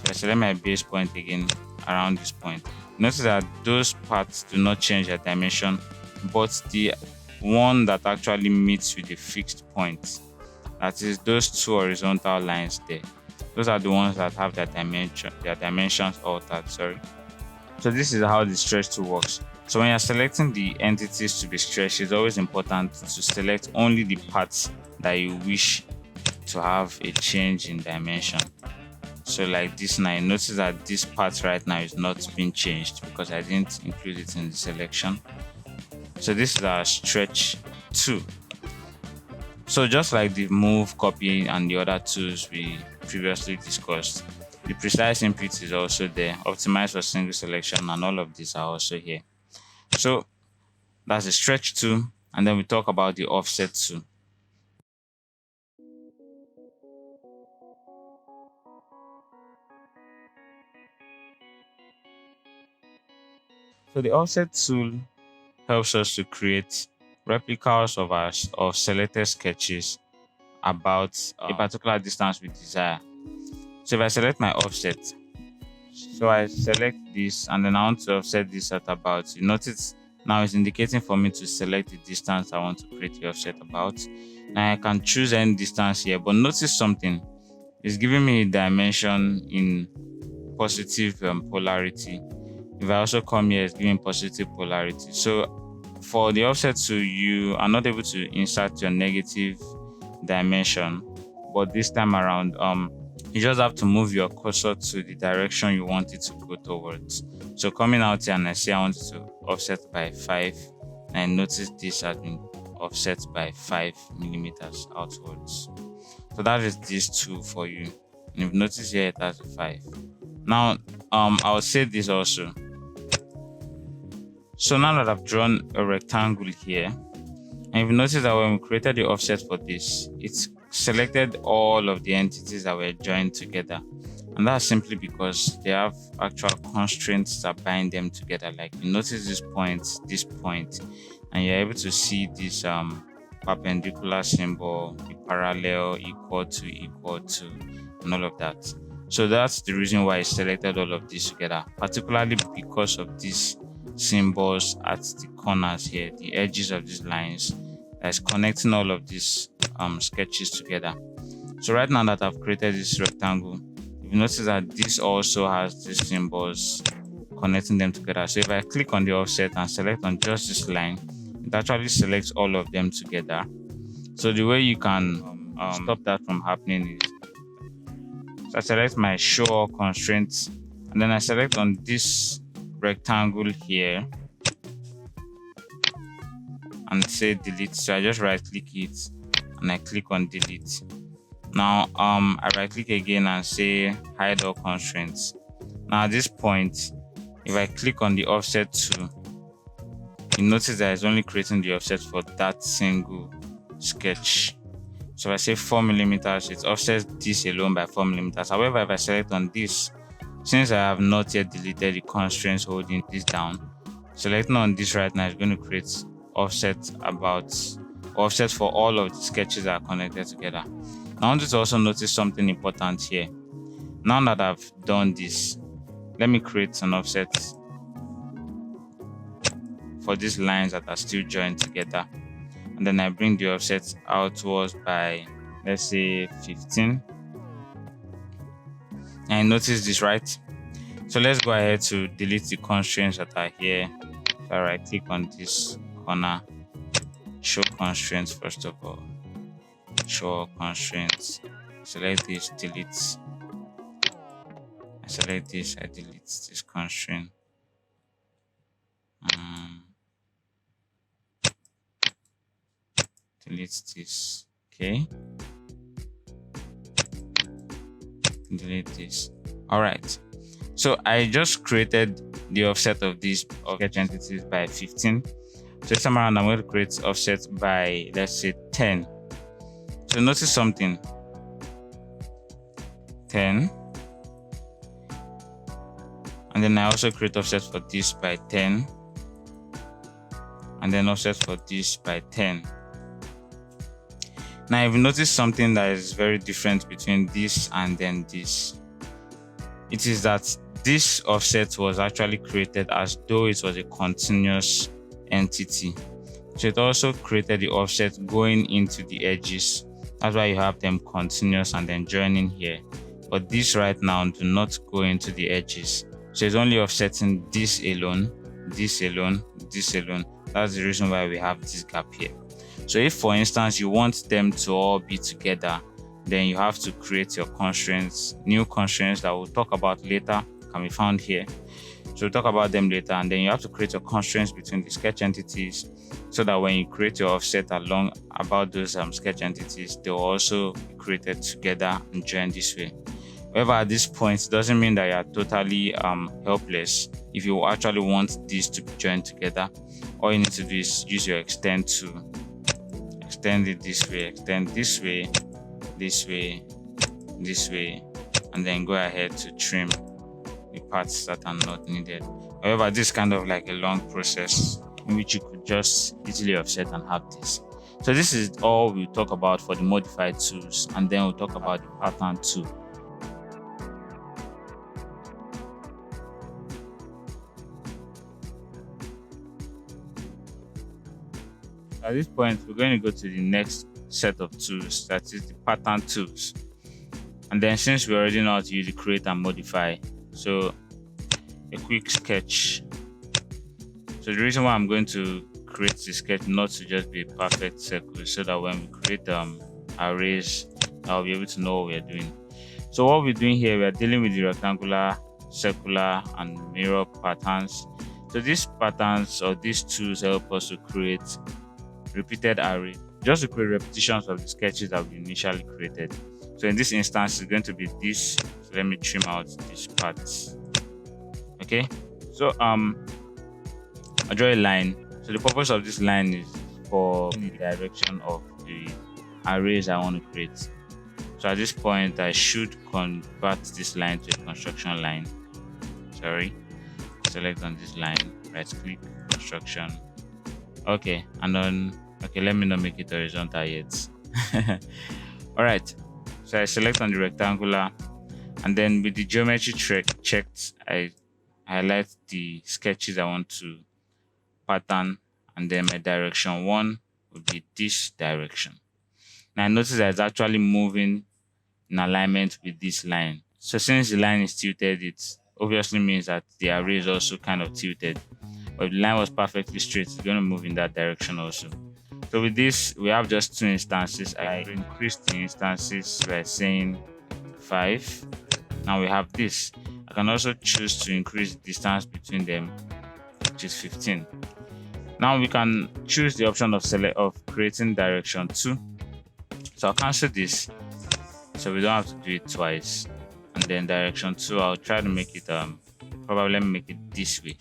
If I select my base point again around this point, notice that those parts do not change their dimension, but the one that actually meets with the fixed point, that is those two horizontal lines there, those are the ones that have their dimensions altered. So this is how the stretch tool works. So when you're selecting the entities to be stretched, it's always important to select only the parts that you wish to have a change in dimension. So like this now, you notice that this part right now is not being changed because I didn't include it in the selection. So this is our stretch tool. So just like the move, copy, and the other tools we previously discussed, the precise input is also there, optimize for single selection, and all of these are also here. So that's the stretch tool, and then we talk about the offset tool. So the offset tool helps us to create replicas of selected sketches about a particular distance we desire. So if I select my offset, so I select this and then I want to offset this at about, you notice now it's indicating for me to select the distance I want to create the offset about. Now I can choose any distance here, but notice something. It's giving me a dimension in positive polarity. If I also come here, it's giving positive polarity. So for the offset tool, you are not able to insert your negative dimension, but this time around, you just have to move your cursor to the direction you want it to go towards. So coming out here and I say I want it to offset by 5, and notice this has been offset by 5 millimeters outwards. So that is this tool for you. And you've noticed here it has a 5. Now I'll say this also. So now that I've drawn a rectangle here, and you've noticed that when we created the offset for this, it's selected all of the entities that were joined together, and that's simply because they have actual constraints that bind them together. Like you notice this point, and you're able to see this perpendicular symbol, the parallel, equal to, and all of that. So that's the reason why I selected all of this together, particularly because of these symbols at the corners here, the edges of these lines that's connecting all of these sketches together. So right now that I've created this rectangle, you notice that this also has these symbols connecting them together. So if I click on the offset and select on just this line, it actually selects all of them together. So the way you can stop that from happening is, so I select my show all constraints, and then I select on this rectangle here and say delete. So I just right click it and I click on delete. Now I right click again and say hide all constraints. Now at this point, if I click on the offset 2, you notice that it's only creating the offset for that single sketch. So if I say 4 millimeters, it offsets this alone by 4 millimeters. However, if I select on this, since I have not yet deleted the constraints holding this down, selecting on this right now is going to create offset for all of the sketches that are connected together. Now I want you to also notice something important here. Now that I've done this, let me create an offset for these lines that are still joined together, and then I bring the offset outwards by, let's say, 15. And notice this, right? So let's go ahead to delete the constraints that are here. So I right click on this corner, show constraints. First of all, show constraints, select this, delete. I select this, I delete this constraint. Delete this. Okay, delete this. All right, so I just created the offset of these sketch entities by 15. So this time around I'm going to create offset by, let's say, 10. So notice something, 10, and then I also create offset for this by 10, and then offset for this by 10. Now if you notice something that is very different between this and then this, it is that this offset was actually created as though it was a continuous entity. So it also created the offset going into the edges. That's why you have them continuous and then joining here. But this right now do not go into the edges. So it's only offsetting this alone, this alone, this alone. That's the reason why we have this gap here. So if, for instance, you want them to all be together, then you have to create your constraints, new constraints that we'll talk about later, can be found here. So we'll talk about them later, and then you have to create your constraints between the sketch entities so that when you create your offset along about those sketch entities, they'll also be created together and join this way. However, at this point, it doesn't mean that you are totally helpless. If you actually want these to be joined together, all you need to do is use your extend to extend it this way, extend this way, this way, this way, and then go ahead to trim the parts that are not needed. However, this is kind of like a long process in which you could just easily offset and have this. So this is all we'll talk about for the modified tools, and then we'll talk about the pattern tool. At this point, we're going to go to the next set of tools, that is the pattern tools. And then since we already know how to use the create and modify, so a quick sketch. So the reason why I'm going to create the sketch not to just be a perfect circle, so that when we create arrays, I'll be able to know what we're doing. So what we're doing here, we're dealing with the rectangular, circular, and mirror patterns. So these patterns or these tools help us to create repeated arrays, just to create repetitions of the sketches that we initially created. So in this instance, it's going to be this. So let me trim out this part. Okay, so I draw a line. So the purpose of this line is for the direction of the arrays I want to create. So at this point, I should convert this line to a construction line. Select on this line, right click, construction. Okay, and then let me not make it horizontal yet. All right, so I select on the rectangular, and then with the geometry checked, I highlight the sketches I want to pattern, and then my direction 1 would be this direction. Now notice that it's actually moving in alignment with this line. So since the line is tilted, it obviously means that the array is also kind of tilted. But if the line was perfectly straight, it's going to move in that direction also. So with this, we have just 2 instances. I increased the instances by saying 5. Now we have this. I can also choose to increase the distance between them, which is 15. Now we can choose the option of creating direction 2. So I'll cancel this, so we don't have to do it twice. And then direction 2, I'll try to make it probably make it this way.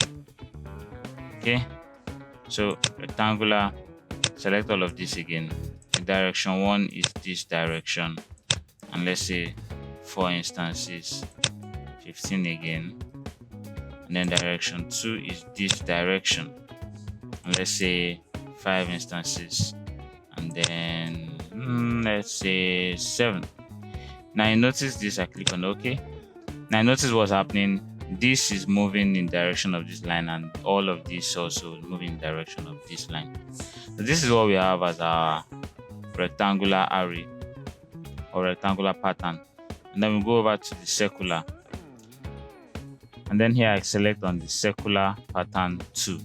Okay, so rectangular, select all of this again. The direction 1 is this direction, and let's say 4 instances, 15 again. And then direction 2 is this direction, and let's say 5 instances, and then let's say 7. Now you notice this, I click on OK. Now notice what's happening. This is moving in direction of this line, and all of this also moving in direction of this line. So this is what we have as our rectangular array or rectangular pattern. And then we go over to the circular, and then here I select on the circular pattern 2.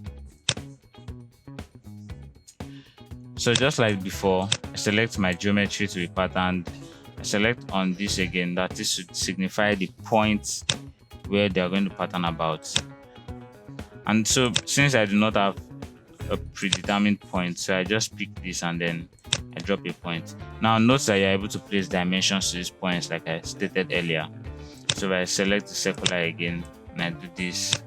So just like before, I select my geometry to be patterned. I select on this again, that this should signify the point where they are going to pattern about. And so since I do not have a predetermined point, so I just pick this and then I drop a point. Now note that you're able to place dimensions to these points like I stated earlier. So if I select the circular again and I do this,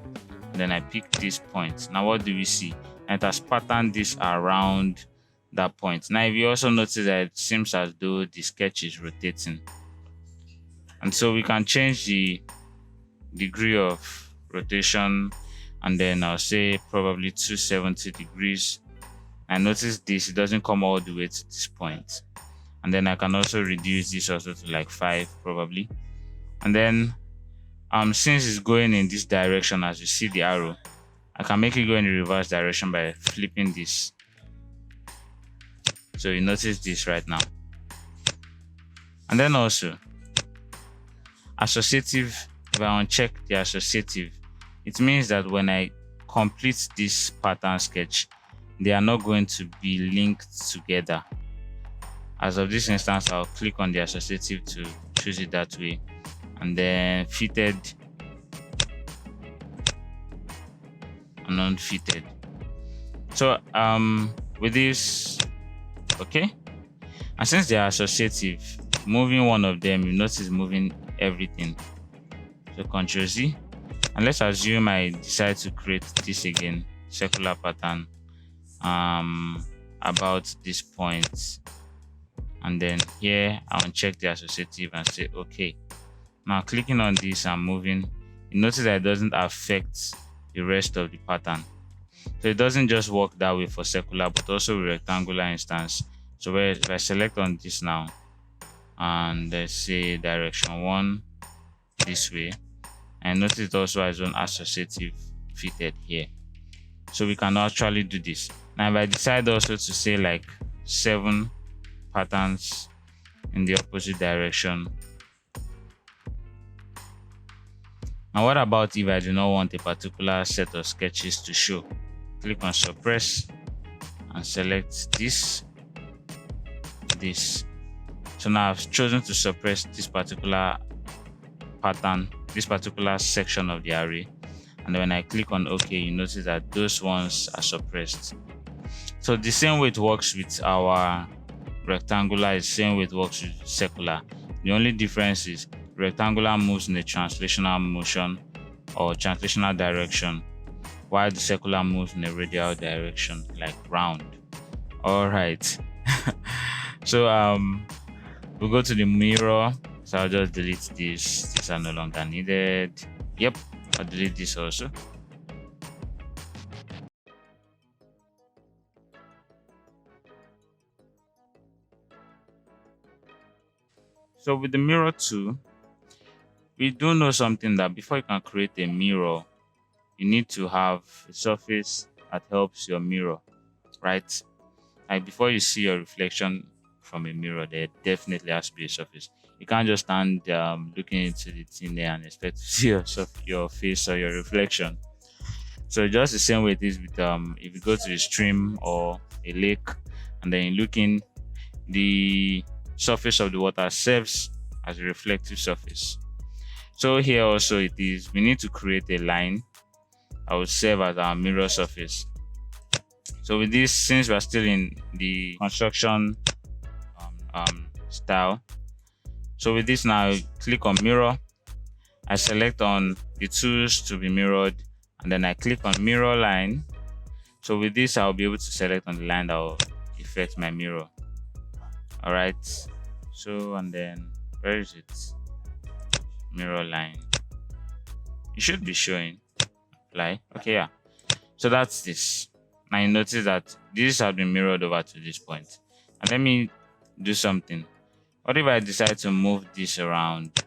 and then I pick this point. Now what do we see? And it has patterned this around that point. Now if you also notice that it seems as though the sketch is rotating, and so we can change the degree of rotation, and then I'll say probably 270 degrees. And notice this, it doesn't come all the way to this point. And then I can also reduce this also to like 5 probably. And then since it's going in this direction, as you see the arrow, I can make it go in the reverse direction by flipping this. So you notice this right now. And then also associative, if I uncheck the associative, it means that when I complete this pattern sketch, they are not going to be linked together. As of this instance, I'll click on the associative to choose it that way, and then fitted and unfitted. So with this, okay, and since they are associative, moving one of them, you notice moving everything. So Ctrl Z, and let's assume I decide to create this again, circular pattern about this point, and then here I'll uncheck the associative and say okay. Now clicking on this and moving, you notice that it doesn't affect the rest of the pattern. So it doesn't just work that way for circular, but also with rectangular instance. So if I select on this now, and let's say direction 1 this way, and notice it also has an associative fitted here. So we can actually do this. Now if I decide also to say like 7 patterns in the opposite direction. Now what about if I do not want a particular set of sketches to show? Click on suppress and select this. So now I've chosen to suppress this particular pattern, this particular section of the array, and when I click on OK, you notice that those ones are suppressed. So the same way it works with our rectangular is the same way it works with circular. The only difference is rectangular moves in a translational motion or translational direction, while the circular moves in a radial direction, like round. All right. So we'll go to the mirror. So I'll just delete this. These are no longer needed. Yep, I'll delete this also. So with the mirror tool, we do know something, that before you can create a mirror, you need to have a surface that helps your mirror, right? Like before you see your reflection from a mirror, there definitely has to be a surface. You can't just stand looking into the thing there and expect to see your face or your reflection. So just the same way it is with if you go to a stream or a lake and then you look in, the surface of the water serves as a reflective surface. So here also it is, we need to create a line that will serve as our mirror surface. So with this, since we are still in the construction style, so with this now, click on mirror. I select on the tools to be mirrored, and then I click on mirror line. So with this, I'll be able to select on the line that will affect my mirror. All right. So, and then where is it? Mirror line. It should be showing. Apply. Okay, yeah. So that's this. Now you notice that this has been mirrored over to this point. And let me do something. What if I decide to move this around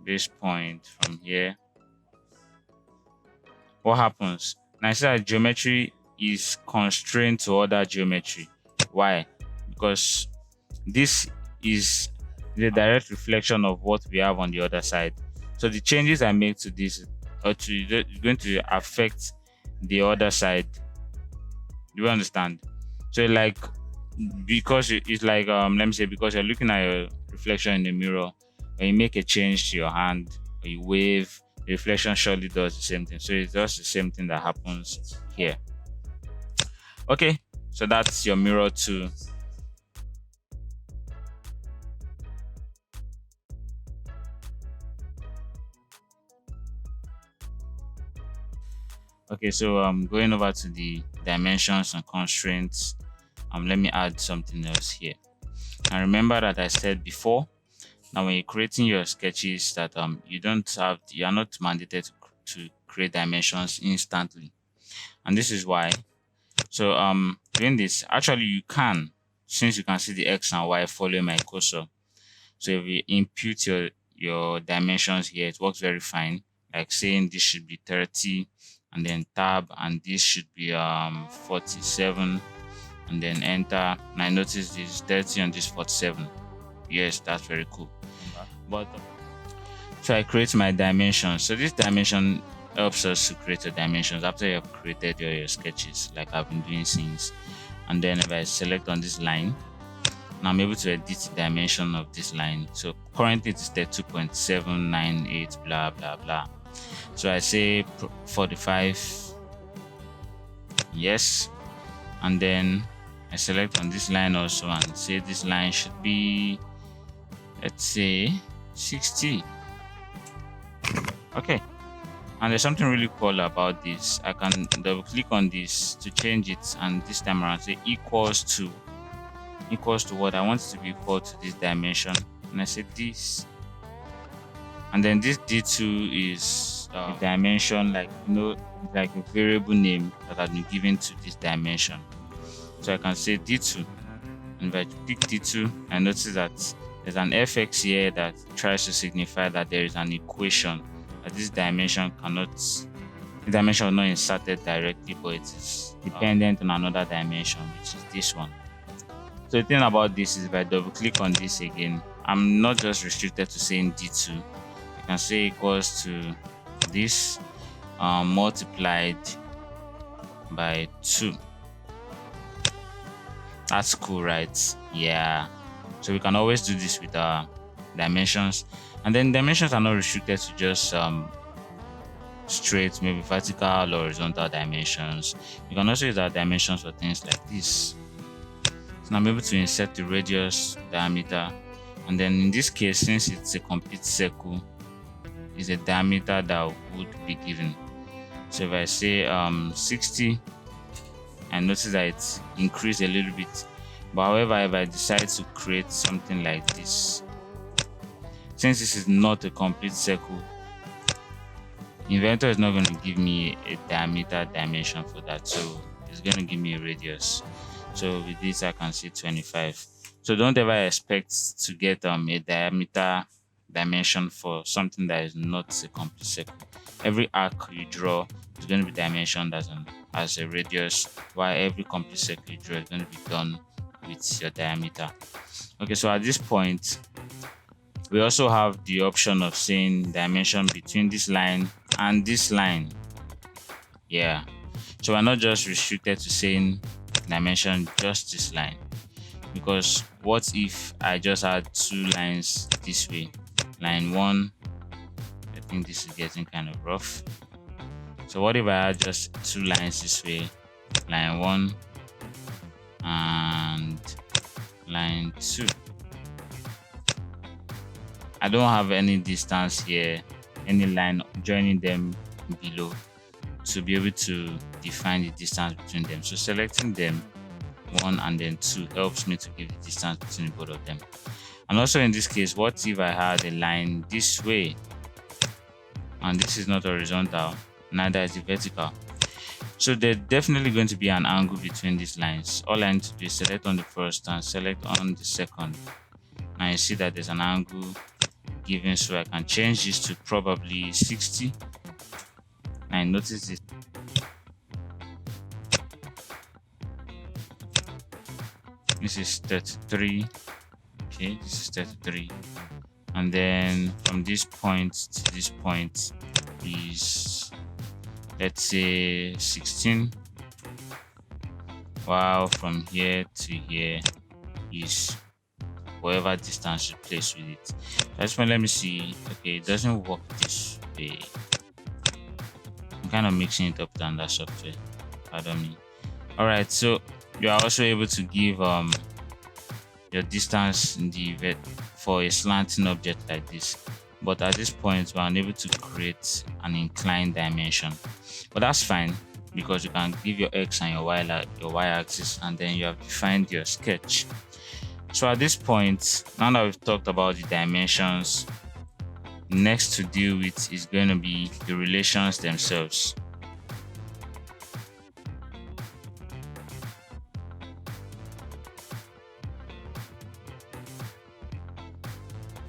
this point from here? What happens? Now I see that geometry is constrained to other geometry. Why? Because this is the direct reflection of what we have on the other side. So the changes I make to this are going to affect the other side. Do you understand? So like, because it's like let me say, because you're looking at your reflection in the mirror, when you make a change to your hand or you wave, the reflection surely does the same thing. So it's just the same thing that happens here. Okay, so that's your mirror 2. Okay, so going over to the dimensions and constraints, let me add something else here. And remember that I said before, now when you're creating your sketches, that you are not mandated to create dimensions instantly, and this is why. So doing this, actually you can, since you can see the X and Y following my cursor. So if you input your dimensions here, it works very fine. Like saying this should be 30, and then tab, and this should be 47, and then enter. And I notice this 30 and this 47. Yes, that's very cool. But so I create my dimensions. So this dimension helps us to create your dimensions after you have created your sketches, like I've been doing since. And then if I select on this line, now I'm able to edit the dimension of this line. So currently it is 32.798 blah blah blah. So I say 45, yes, and then I select on this line also and say this line should be, let's say, 60. Okay, and there's something really cool about this. I can double click on this to change it, and this time around say equals to what I want it to be equal to this dimension, and I say this, and then this d2 is a dimension, like like a variable name that has been given to this dimension. So I can say d2, and if I pick d2, I notice that there's an fx here that tries to signify that there is an equation that this dimension was not inserted directly, but it is dependent on another dimension, which is this one. So the thing about this is, if I double click on this again, I'm not just restricted to saying d2. I can say equals to this multiplied by 2. That's cool, right? Yeah. So we can always do this with our dimensions, and then dimensions are not restricted to just straight, maybe vertical or horizontal dimensions. You can also use our dimensions for things like this. So now I'm able to insert the radius, diameter, and then in this case, since it's a complete circle, is a diameter that would be given. So if I say 60, and notice that it's increased a little bit. But however, if I decide to create something like this, since this is not a complete circle, Inventor is not going to give me a diameter dimension for that, so it's going to give me a radius. So with this, I can say 25. So don't ever expect to get a diameter dimension for something that is not a complete circle. Every arc you draw is going to be dimensioned as a radius, while every complete circle you draw is going to be done with your diameter. Okay, so at this point, we also have the option of saying dimension between this line and this line. Yeah, so we're not just restricted to saying dimension just this line, because what if I just had two lines this way? Line 1, I think this is getting kind of rough. So what if I had just two lines this way, line 1 and line 2? I don't have any distance here, any line joining them below to be able to define the distance between them. So selecting them, 1 and then 2, helps me to give the distance between both of them. And also in this case, what if I had a line this way and this is not horizontal, neither is it vertical? So there's definitely going to be an angle between these lines. All I need to do is select on the first and select on the second. Now you see that there's an angle given, so I can change this to probably 60. And notice this. This is 33. Okay, this is 33. And then from this point to this point is, let's say, 16. While from here to here is whatever distance you place with it. That's when, let me see. Okay, it doesn't work this way. I'm kind of mixing it up than that software. Pardon me. Alright, so you are also able to give your distance in the for a slanting object like this. But at this point, we're unable to create an inclined dimension. But that's fine, because you can give your x and your y axis, and then you have defined your sketch. So at this point, now that we've talked about the dimensions, next to deal with is going to be the relations themselves.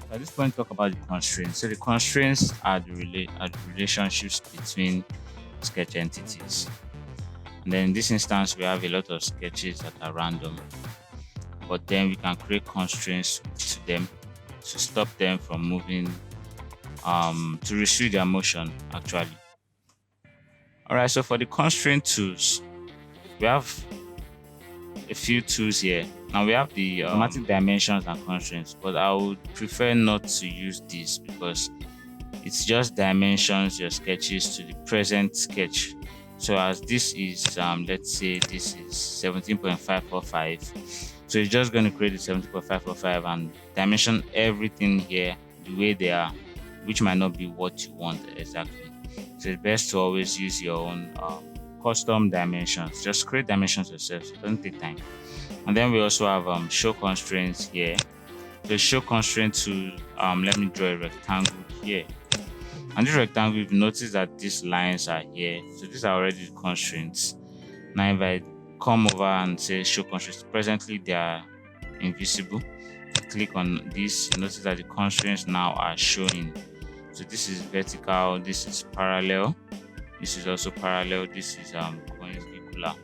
At this point, talk about the constraints. So the constraints are the relationships between sketch entities. And then in this instance, we have a lot of sketches that are random, but then we can create constraints to them to stop them from moving, to restrict their motion actually. Alright, so for the constraint tools, we have a few tools here. Now we have the automatic dimensions and constraints, but I would prefer not to use this because it's just dimensions your sketches to the present sketch. So as this is let's say this is 17.545, so it's just going to create the 17.545 and dimension everything here the way they are, which might not be what you want exactly. So it's best to always use your own custom dimensions. Just create dimensions yourself, so it doesn't take time. And then we also have show constraints here. The show constraint to let me draw a rectangle here. And this rectangle, you've noticed that these lines are here, so these are already the constraints. Now if I come over and say show constraints, presently they are invisible. Click on this, notice that the constraints now are showing. So this is vertical, this is parallel, this is also parallel, this is coincidental.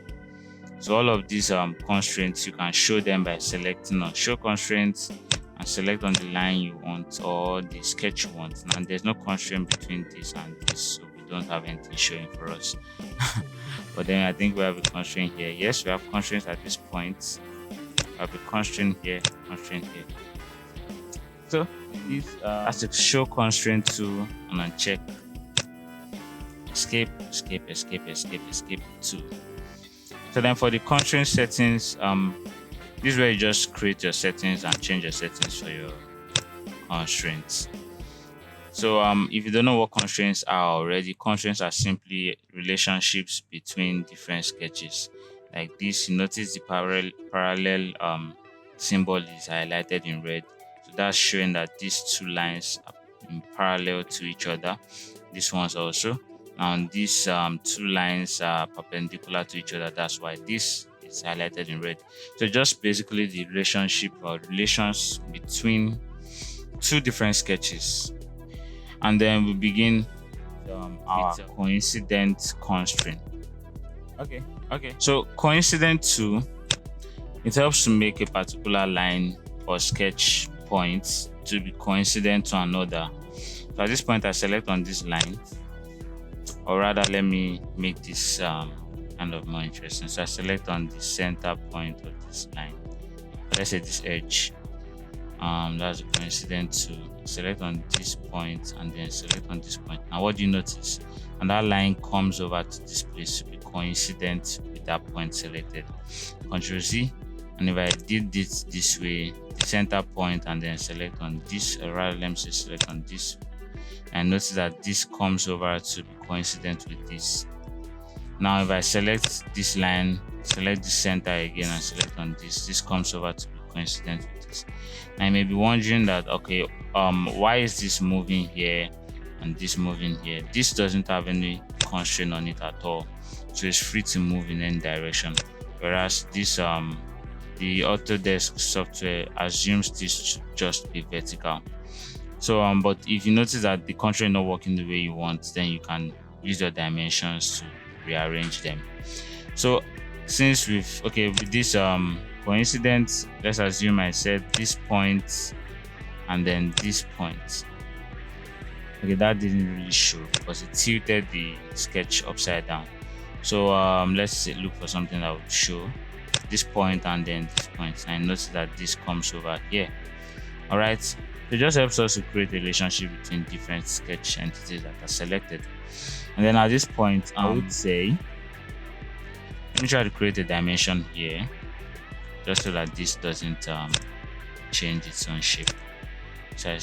So all of these constraints, you can show them by selecting on show constraints and select on the line you want or the sketch you want. Now there's no constraint between this and this, so we don't have anything showing for us. But then I think we have a constraint here. Yes, we have constraints at this point. We have a constraint here, constraint here. So this as a show constraint tool, and uncheck escape, escape, escape, escape, escape tool. So then for the constraint settings, this is where you just create your settings and change your settings for your constraints. So if you don't know what constraints are already, constraints are simply relationships between different sketches. Like this, you notice the parallel symbol is highlighted in red. So that's showing that these two lines are in parallel to each other. This one's also. And these two lines are perpendicular to each other. That's why this is highlighted in red. So just basically the relationship or relations between two different sketches. And then we begin our coincident constraint. Okay. So coincident 2, it helps to make a particular line or sketch point to be coincident to another. So at this point, I select on this line, or rather, let me make this kind of more interesting. So I select on the center point of this line. Let's say this edge. That's a coincident to select on this point and then select on this point. Now, what do you notice? And that line comes over to this place to be coincident with that point selected. Control Z. And if I did this way, the center point, and then select on this, or rather, let me say select on this, and notice that this comes over to be coincident with this. Now, if I select this line, select the center again, and select on this comes over to be coincident with this. Now, you may be wondering that, okay, why is this moving here and this moving here? This doesn't have any constraint on it at all, so it's free to move in any direction. Whereas this the Autodesk software assumes this to just be vertical. So but if you notice that the constraint not working the way you want, then you can use your dimensions to rearrange them. So since with this coincidence, let's assume I said this point and then this point. Okay, that didn't really show because it tilted the sketch upside down. So let's look for something that would show this point and then this point, and notice that this comes over here. All right, so it just helps us to create a relationship between different sketch entities that are selected. And then at this point, I would say, let me try to create a dimension here, just so that this doesn't change its own shape. So I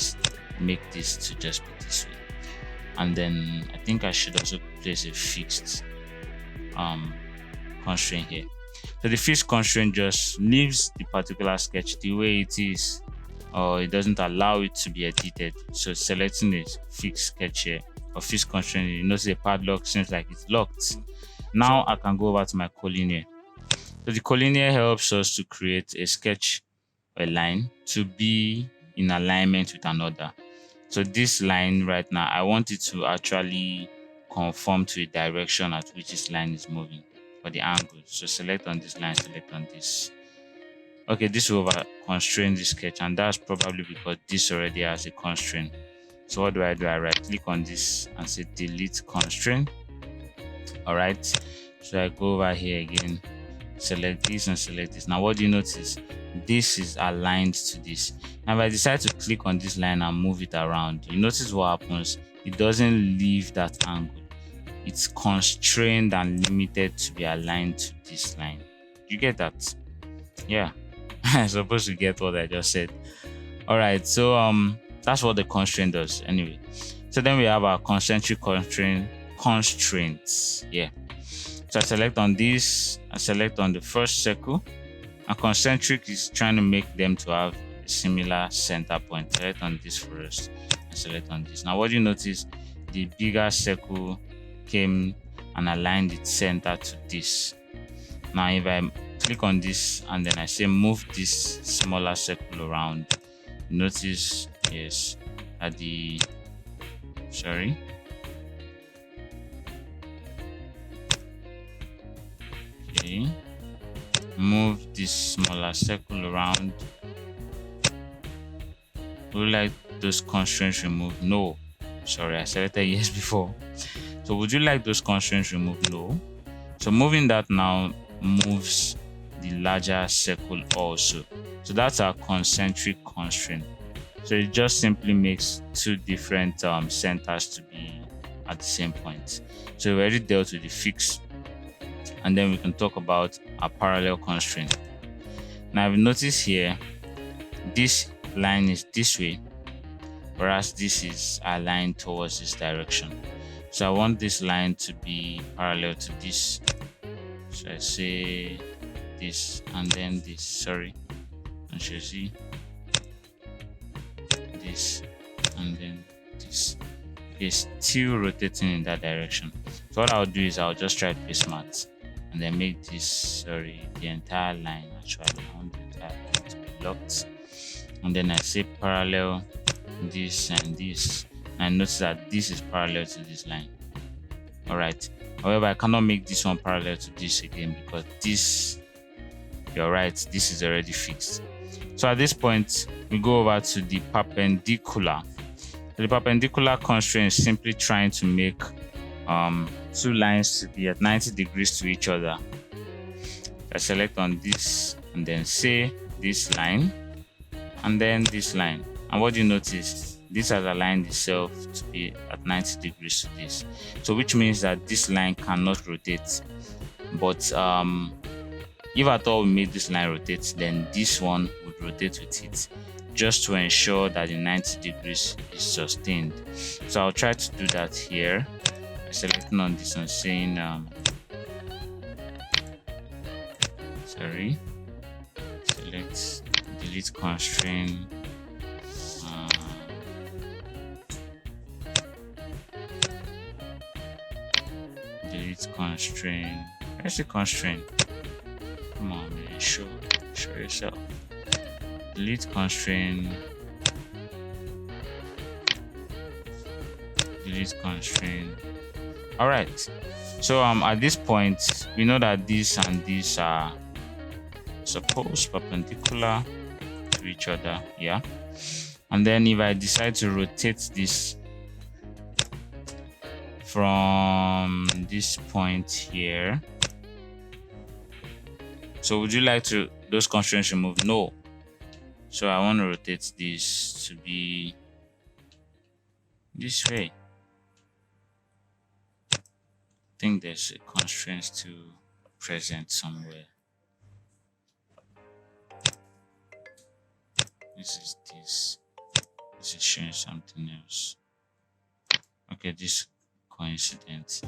make this to just be this way, and then I think I should also place a fixed constraint here. So the fixed constraint just leaves the particular sketch the way it is, or it doesn't allow it to be edited. So selecting a fixed sketch here or fixed constraint, you notice the padlock seems like it's locked. Now I can go over to my collinear. So the collinear helps us to create a sketch or a line to be in alignment with another. So this line right now, I want it to actually conform to the direction at which this line is moving for the angle. So select on this line, select on this. Okay, this will over constrain the sketch, and that's probably because this already has a constraint. So what do? I right click on this and say delete constraint. All right, so I go over here again, select this and select this. Now what do you notice? This is aligned to this. Now if I decide to click on this line and move it around, you notice what happens. It doesn't leave that angle. It's constrained and limited to be aligned to this line. You get that? Yeah. I'm supposed to get what I just said. All right, so that's what the constraint does anyway. So then we have our concentric constraints. Yeah, so I select on this, I select on the first circle, and concentric is trying to make them to have a similar center point. Select on this first and select on this. Now what do you notice? The bigger circle came and aligned its center to this. Now if I click on this and then I say move this smaller circle around, notice yes at the okay, move this smaller circle around. Would you like those constraints removed? No, sorry, I selected yes before. So would you like those constraints removed? No. So moving that now moves the larger circle also. So that's our concentric constraint. So it just simply makes two different centers to be at the same point. So we already dealt with the fixed, and then we can talk about a parallel constraint. Now if you notice here, this line is this way, whereas this is aligned towards this direction. So I want this line to be parallel to this. So I say this and then this, sorry, and you see this and then this. It's still rotating in that direction. So what I'll do is I'll just try to be smart and then make this, the entire line actually. I want the entire line to be locked. And then I say parallel this and this. And notice that this is parallel to this line. Alright. However, I cannot make this one parallel to this again because this, you're right, this is already fixed. So at this point, we go over to the perpendicular. So the perpendicular constraint is simply trying to make two lines to be at 90 degrees to each other. I select on this and then say this line and then this line. And what do you notice? This has aligned itself to be at 90 degrees to this. So which means that this line cannot rotate. But if at all we made this line rotate, then this one would rotate with it, just to ensure that the 90 degrees is sustained. So I'll try to do that here by selecting on this and saying select delete constraint, delete constraint. Where's the constraint? Come on, man, show yourself. Delete constraint, delete constraint. All right, so at this point we know that this and this are supposed perpendicular to each other, yeah. And then if I decide to rotate this from this point here, so would you like to those constraints removed? No. So I want to rotate this to be this way. I think there's a constraint to present somewhere. This is showing something else. Okay, this coincident,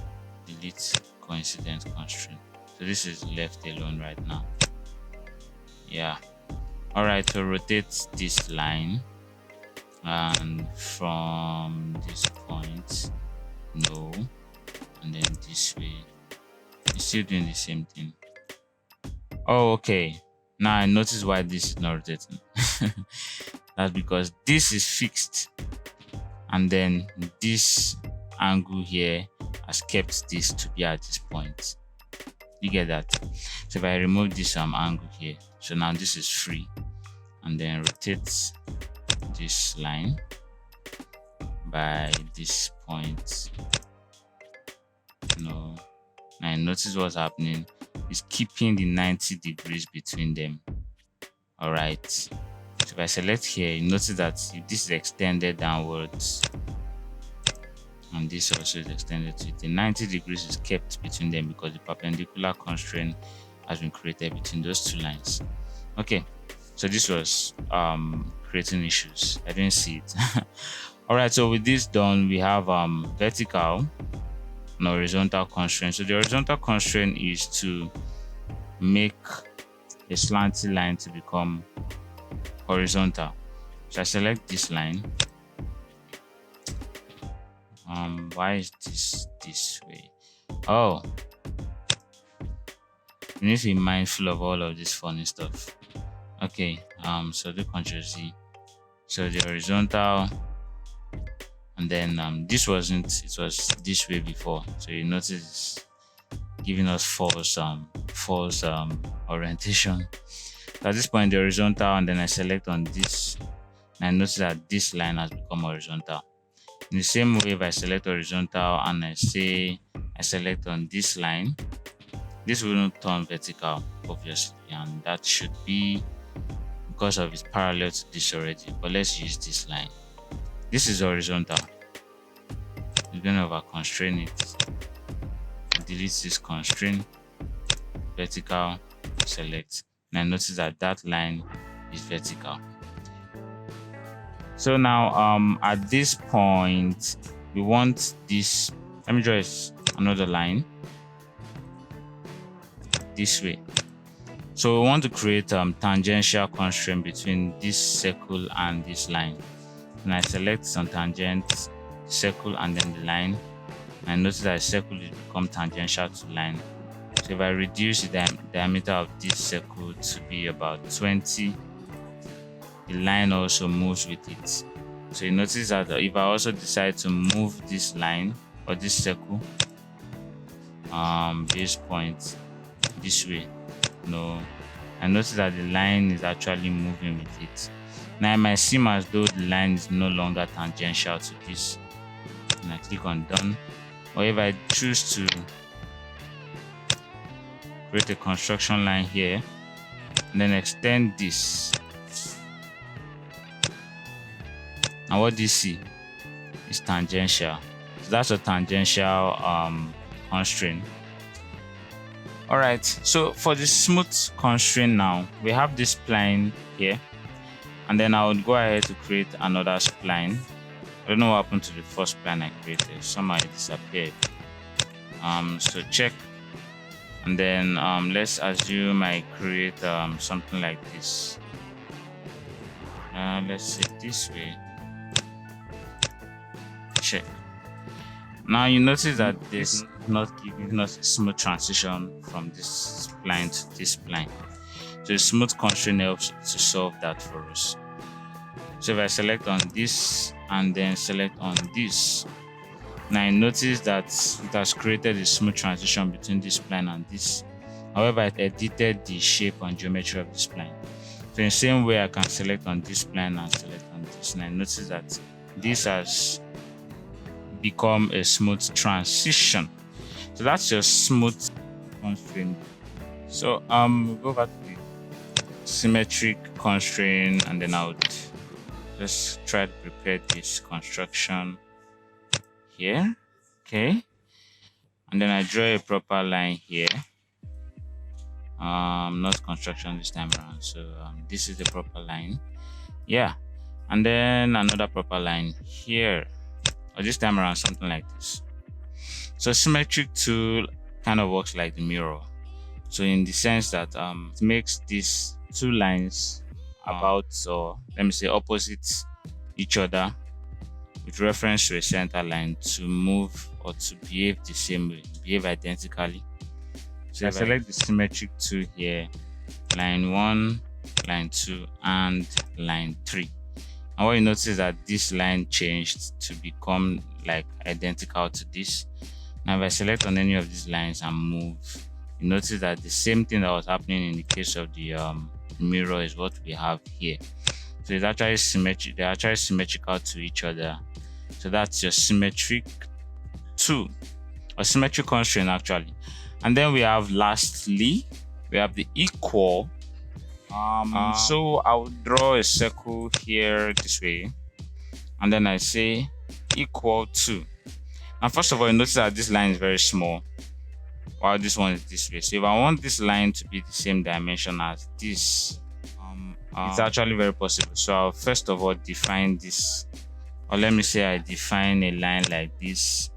delete coincident constraint. So this is left alone right now. Yeah. All right, to rotate this line, and from this point, no, and then this way, it's still doing the same thing. Oh, okay. Now I notice why this is not rotating. That's because this is fixed, and then this angle here has kept this to be at this point. You get that? So if I remove this angle here, so now this is free, and then rotate this line by this point. No, now notice what's happening. It's keeping the 90 degrees between them. All right. So if I select here, you notice that if this is extended downwards, and this also is extended to it, the 90 degrees is kept between them because the perpendicular constraint has been created between those two lines. Okay, so this was creating issues. I didn't see it. All right, so with this done, we have vertical and horizontal constraint. So the horizontal constraint is to make a slanty line to become horizontal. So I select this line. Why is this way? Oh, you need to be mindful of all of this funny stuff. Okay, so do Ctrl Z. So the horizontal, and then this wasn't, it was this way before. So you notice it's giving us false orientation. So at this point, the horizontal, and then I select on this, and I notice that this line has become horizontal. In the same way, if I select horizontal and I select on this line, this will not turn vertical, obviously, and that should be because of its parallel to this already. But let's use this line. This is horizontal. We're going to over constrain it. Delete this constraint. Vertical. Select. And I notice that that line is vertical. So now at this point we want this. Let me draw another line this way. So we want to create tangential constraint between this circle and this line. And I select some tangent, circle, and then the line. And I notice that the circle will become tangential to the line. So if I reduce the diameter of this circle to be about 20, the line also moves with it. So you notice that if I also decide to move this line or this circle, base point this way, no, and notice that the line is actually moving with it. Now it might seem as though the line is no longer tangential to this, and I click on done. Or if I choose to create a construction line here and then extend this, and what do you see is tangential. So that's a tangential constraint. All right, so for the smooth constraint now, we have this spline here, and then I would go ahead to create another spline. I don't know what happened to the first spline I created. Somehow it disappeared. So check, and then let's assume I create something like this. Let's say this way. Check. Now you notice that this is not giving us a smooth transition from this spline to this spline. So the smooth constraint helps to solve that for us. So if I select on this and then select on this, now I notice that it has created a smooth transition between this spline and this. However, it edited the shape and geometry of the spline. So in the same way, I can select on this spline and select on this, and I notice that this has become a smooth transition. So that's your smooth constraint. So we'll go back to the symmetric constraint, and then I would just try to prepare this construction here. Okay, and then I draw a proper line here. Not construction this time around. So this is the proper line. Yeah, and then another proper line here. Or this time around something like this. So symmetric tool kind of works like the mirror. So in the sense that it makes these two lines about, or let me say, opposite each other with reference to a center line to move or to behave the same way, behave identically. So I select the symmetric tool here, line 1, line 2, and line 3. And what you notice is that this line changed to become like identical to this. Now if I select on any of these lines and move, you notice that the same thing that was happening in the case of the mirror is what we have here. So it's actually symmetric. They're actually symmetrical to each other. So that's your symmetric tool, or symmetric constraint actually. And then we have lastly, we have the equal. So I would draw a circle here this way, and then I say equal to. And first of all, you notice that this line is very small, while this one is this way. So if I want this line to be the same dimension as this, it's actually very possible. So I'll first of all define this, or let me say I define a line like this,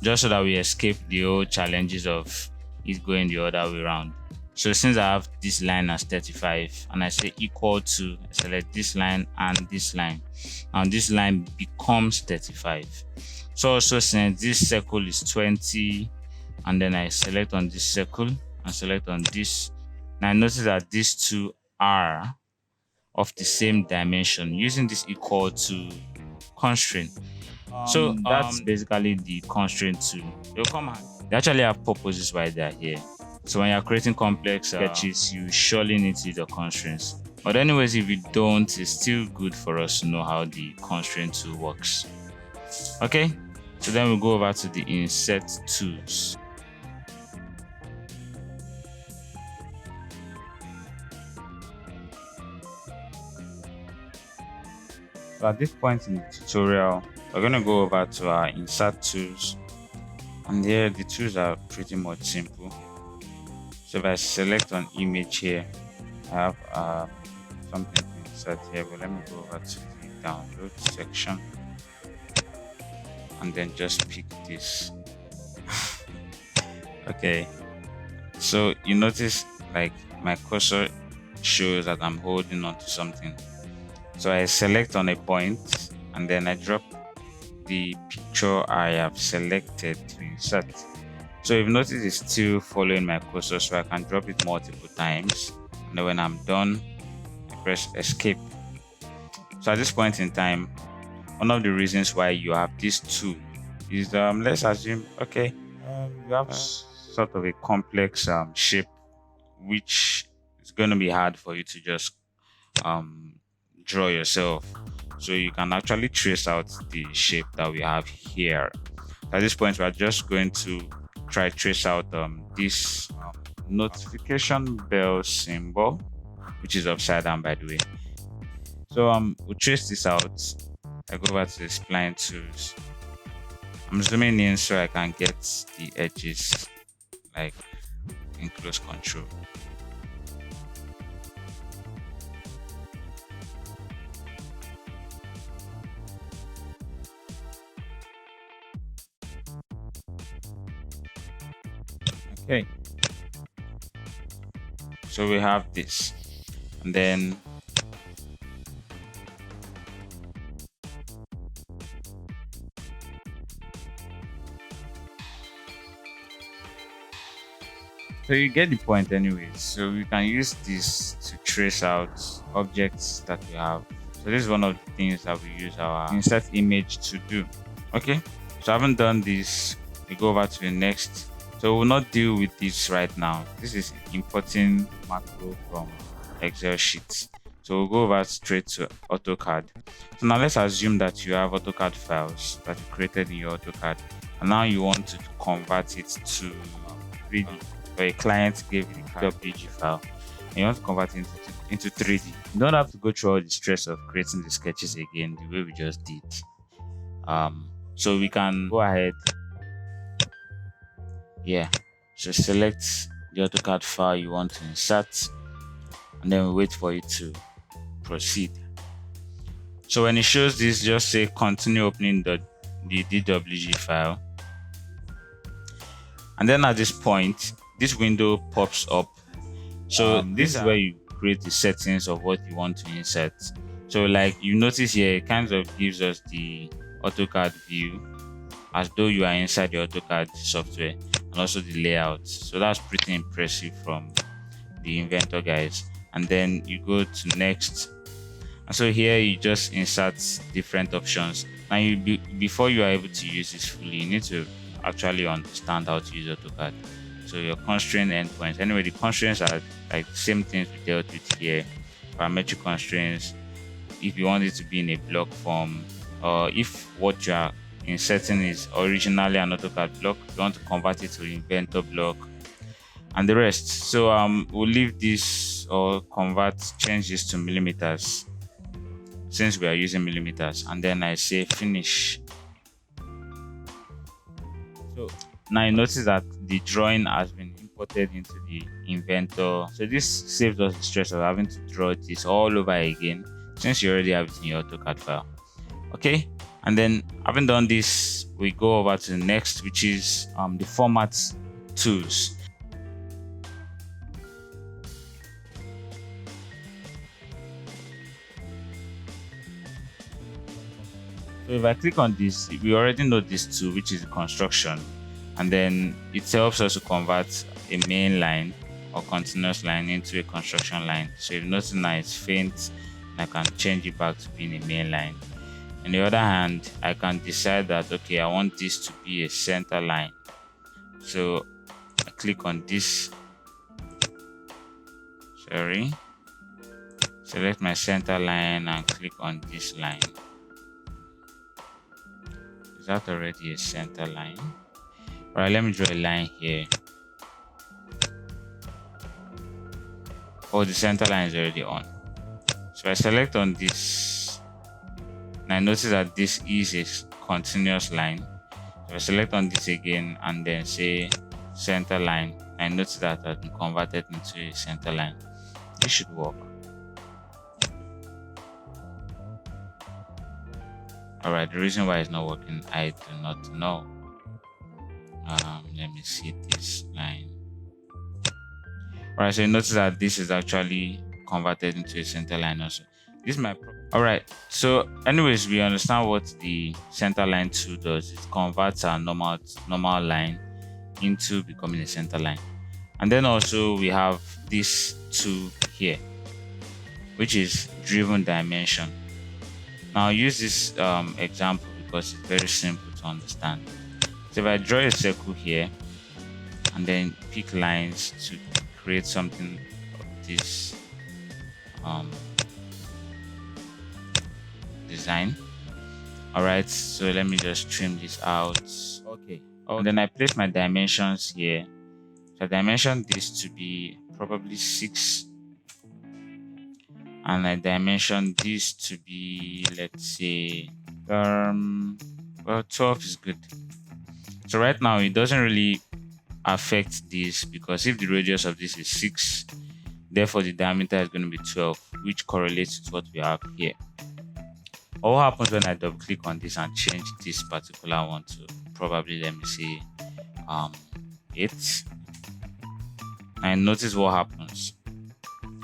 just so that we escape the old challenges of it going the other way around. So since I have this line as 35 and I say equal to, I select this line and this line, and this line becomes 35. So also since this circle is 20, and then I select on this circle and select on this, now I notice that these two are of the same dimension using this equal to constraint. So that's basically the constraint tool. They actually have purposes why they are here. So when you're creating complex sketches, you surely need to use the constraints. But anyways, if you don't, it's still good for us to know how the constraint tool works. Okay, so then we'll go over to the insert tools. So at this point in the tutorial, we're going to go over to our insert tools, and here the tools are pretty much simple. So if I select an image here, I have something to insert here, but let me go over to the download section and then just pick this. Okay, so you notice like my cursor shows that I'm holding on to something. So I select on a point and then I drop the picture I have selected to insert. So if you notice, it's still following my cursor, so I can drop it multiple times, and then when I'm done, I press escape. So at this point in time, one of the reasons why you have this tool is let's assume, okay, you have sort of a complex shape which is going to be hard for you to just draw yourself. So you can actually trace out the shape that we have here. At this point, we are just going to try trace out this notification bell symbol, which is upside down, by the way. So we'll trace this out. I go over to the spline tools. I'm zooming in so I can get the edges like in close control. Okay, so we have this, and then so you get the point anyways. So we can use this to trace out objects that we have. So this is one of the things that we use our insert image to do. Okay, so I haven't done this. We go over to the next. So we'll not deal with this right now. This is importing macro from Excel sheets. So we'll go over straight to AutoCAD. So now let's assume that you have AutoCAD files that you created in your AutoCAD, and now you want to convert it to 3D. Or a client gave you the WG file, and you want to convert it into 3D. You don't have to go through all the stress of creating the sketches again the way we just did. So we can go ahead. Yeah, so select the AutoCAD file you want to insert, and then we wait for it to proceed. So when it shows this, just say continue opening the DWG file, and then at this point this window pops up. So this is where you create the settings of what you want to insert. So like you notice here, it kind of gives us the AutoCAD view as though you are inside the AutoCAD software, and also the layout. So that's pretty impressive from the Inventor guys. And then you go to next, and so here you just insert different options. Now before you are able to use this fully, you need to actually understand how to use AutoCAD. So your constraint endpoints, anyway, the constraints are like the same things we dealt with here. Parametric constraints, if you want it to be in a block form, or if what you are inserting is originally an AutoCAD block, you want to convert it to Inventor block, and the rest. So we'll leave this or change this to millimeters since we are using millimeters, and then I say finish. So now you notice that the drawing has been imported into the Inventor. So this saves us the stress of having to draw this all over again since you already have it in your AutoCAD file. Okay, and then having done this, we go over to the next, which is the format tools. So if I click on this, we already know this tool, which is the construction, and then it helps us to convert a main line or continuous line into a construction line. So if you notice now it's faint, and I can change it back to being a main line. On the other hand, I can decide that okay, I want this to be a center line. So I click on this. Select my center line and click on this line. Is that already a center line? Alright, let me draw a line here. Oh, the center line is already on. So I select on this, and I notice that this is a continuous line. So I select on this again and then say center line. I notice that has been converted into a center line. This should work. Alright, the reason why it's not working, I do not know. Let me see this line. Alright, so you notice that this is actually converted into a center line also. This is my problem. Alright, so anyways, we understand what the center line tool does. It converts our normal line into becoming a center line. And then also we have this tool here, which is driven dimension. Now I'll use this example because it's very simple to understand. So if I draw a circle here and then pick lines to create something of this design. All right, so let me just trim this out. Okay. And then I place my dimensions here. So I dimension this to be probably 6, and I dimension this to be, let's say, well, 12 is good. So right now it doesn't really affect this, because if the radius of this is 6, therefore the diameter is going to be 12, which correlates with what we have here. What happens when I double click on this and change this particular one to probably, let me say, 8, and notice what happens,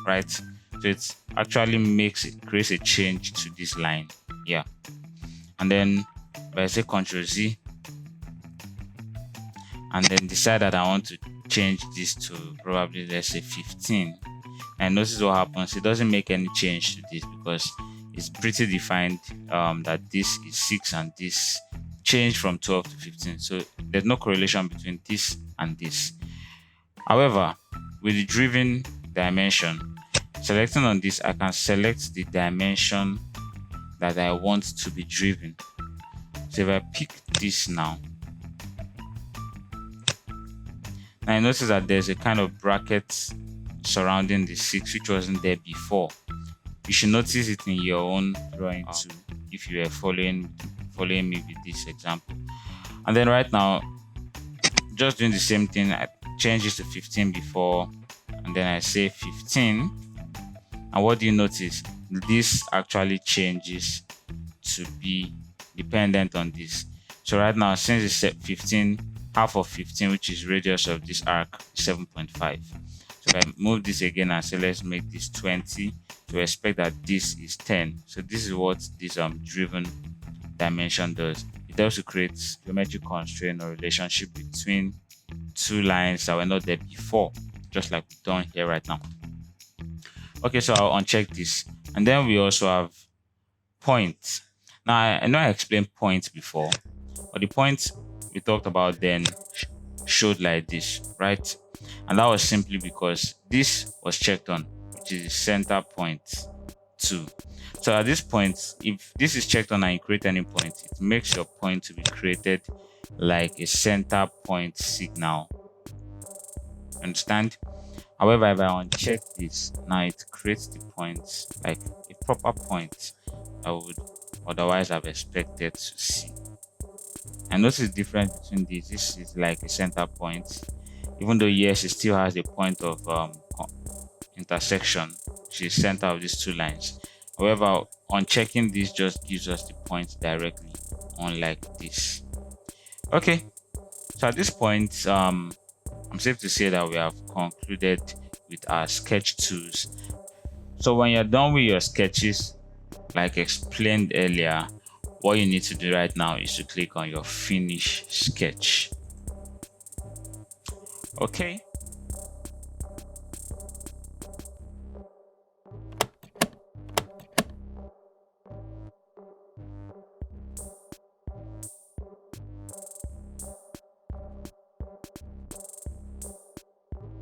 right? So it actually creates a change to this line, yeah. And then if I say Ctrl Z and then decide that I want to change this to probably, let's say, 15, and notice what happens. It doesn't make any change to this because it's pretty defined that this is 6 and this changed from 12 to 15. So there's no correlation between this and this. However, with the driven dimension, selecting on this, I can select the dimension that I want to be driven. So if I pick this now I notice that there's a kind of bracket surrounding the 6 which wasn't there before. You should notice it in your own drawing too, if you were following me with this example. And then right now, just doing the same thing, I change this to 15 before, and then I say 15. And what do you notice? This actually changes to be dependent on this. So right now, since it's set 15, half of 15, which is radius of this arc, is 7.5. So if I move this again and say let's make this 20, to expect that this is 10. So this is what this driven dimension does. It also creates geometric constraint or relationship between two lines that were not there before, just like we've done here right now. Okay, so I'll uncheck this. And then we also have point. Now I know I explained point before, but the point we talked about then showed like this, right? And that was simply because this was checked on, which is the center point 2. So at this point, if this is checked on and you create any point, it makes your point to be created like a center point signal. Understand? However, if I uncheck this, now it creates the point like a proper point I would otherwise have expected to see. And notice the difference between these. This is like a center point, even though yes, it still has a point of intersection, which is center of these two lines. However, unchecking this just gives us the point directly, unlike this. Okay, so at this point, I'm safe to say that we have concluded with our sketch tools. So when you're done with your sketches, like explained earlier, what you need to do right now is to click on your finish sketch. Okay.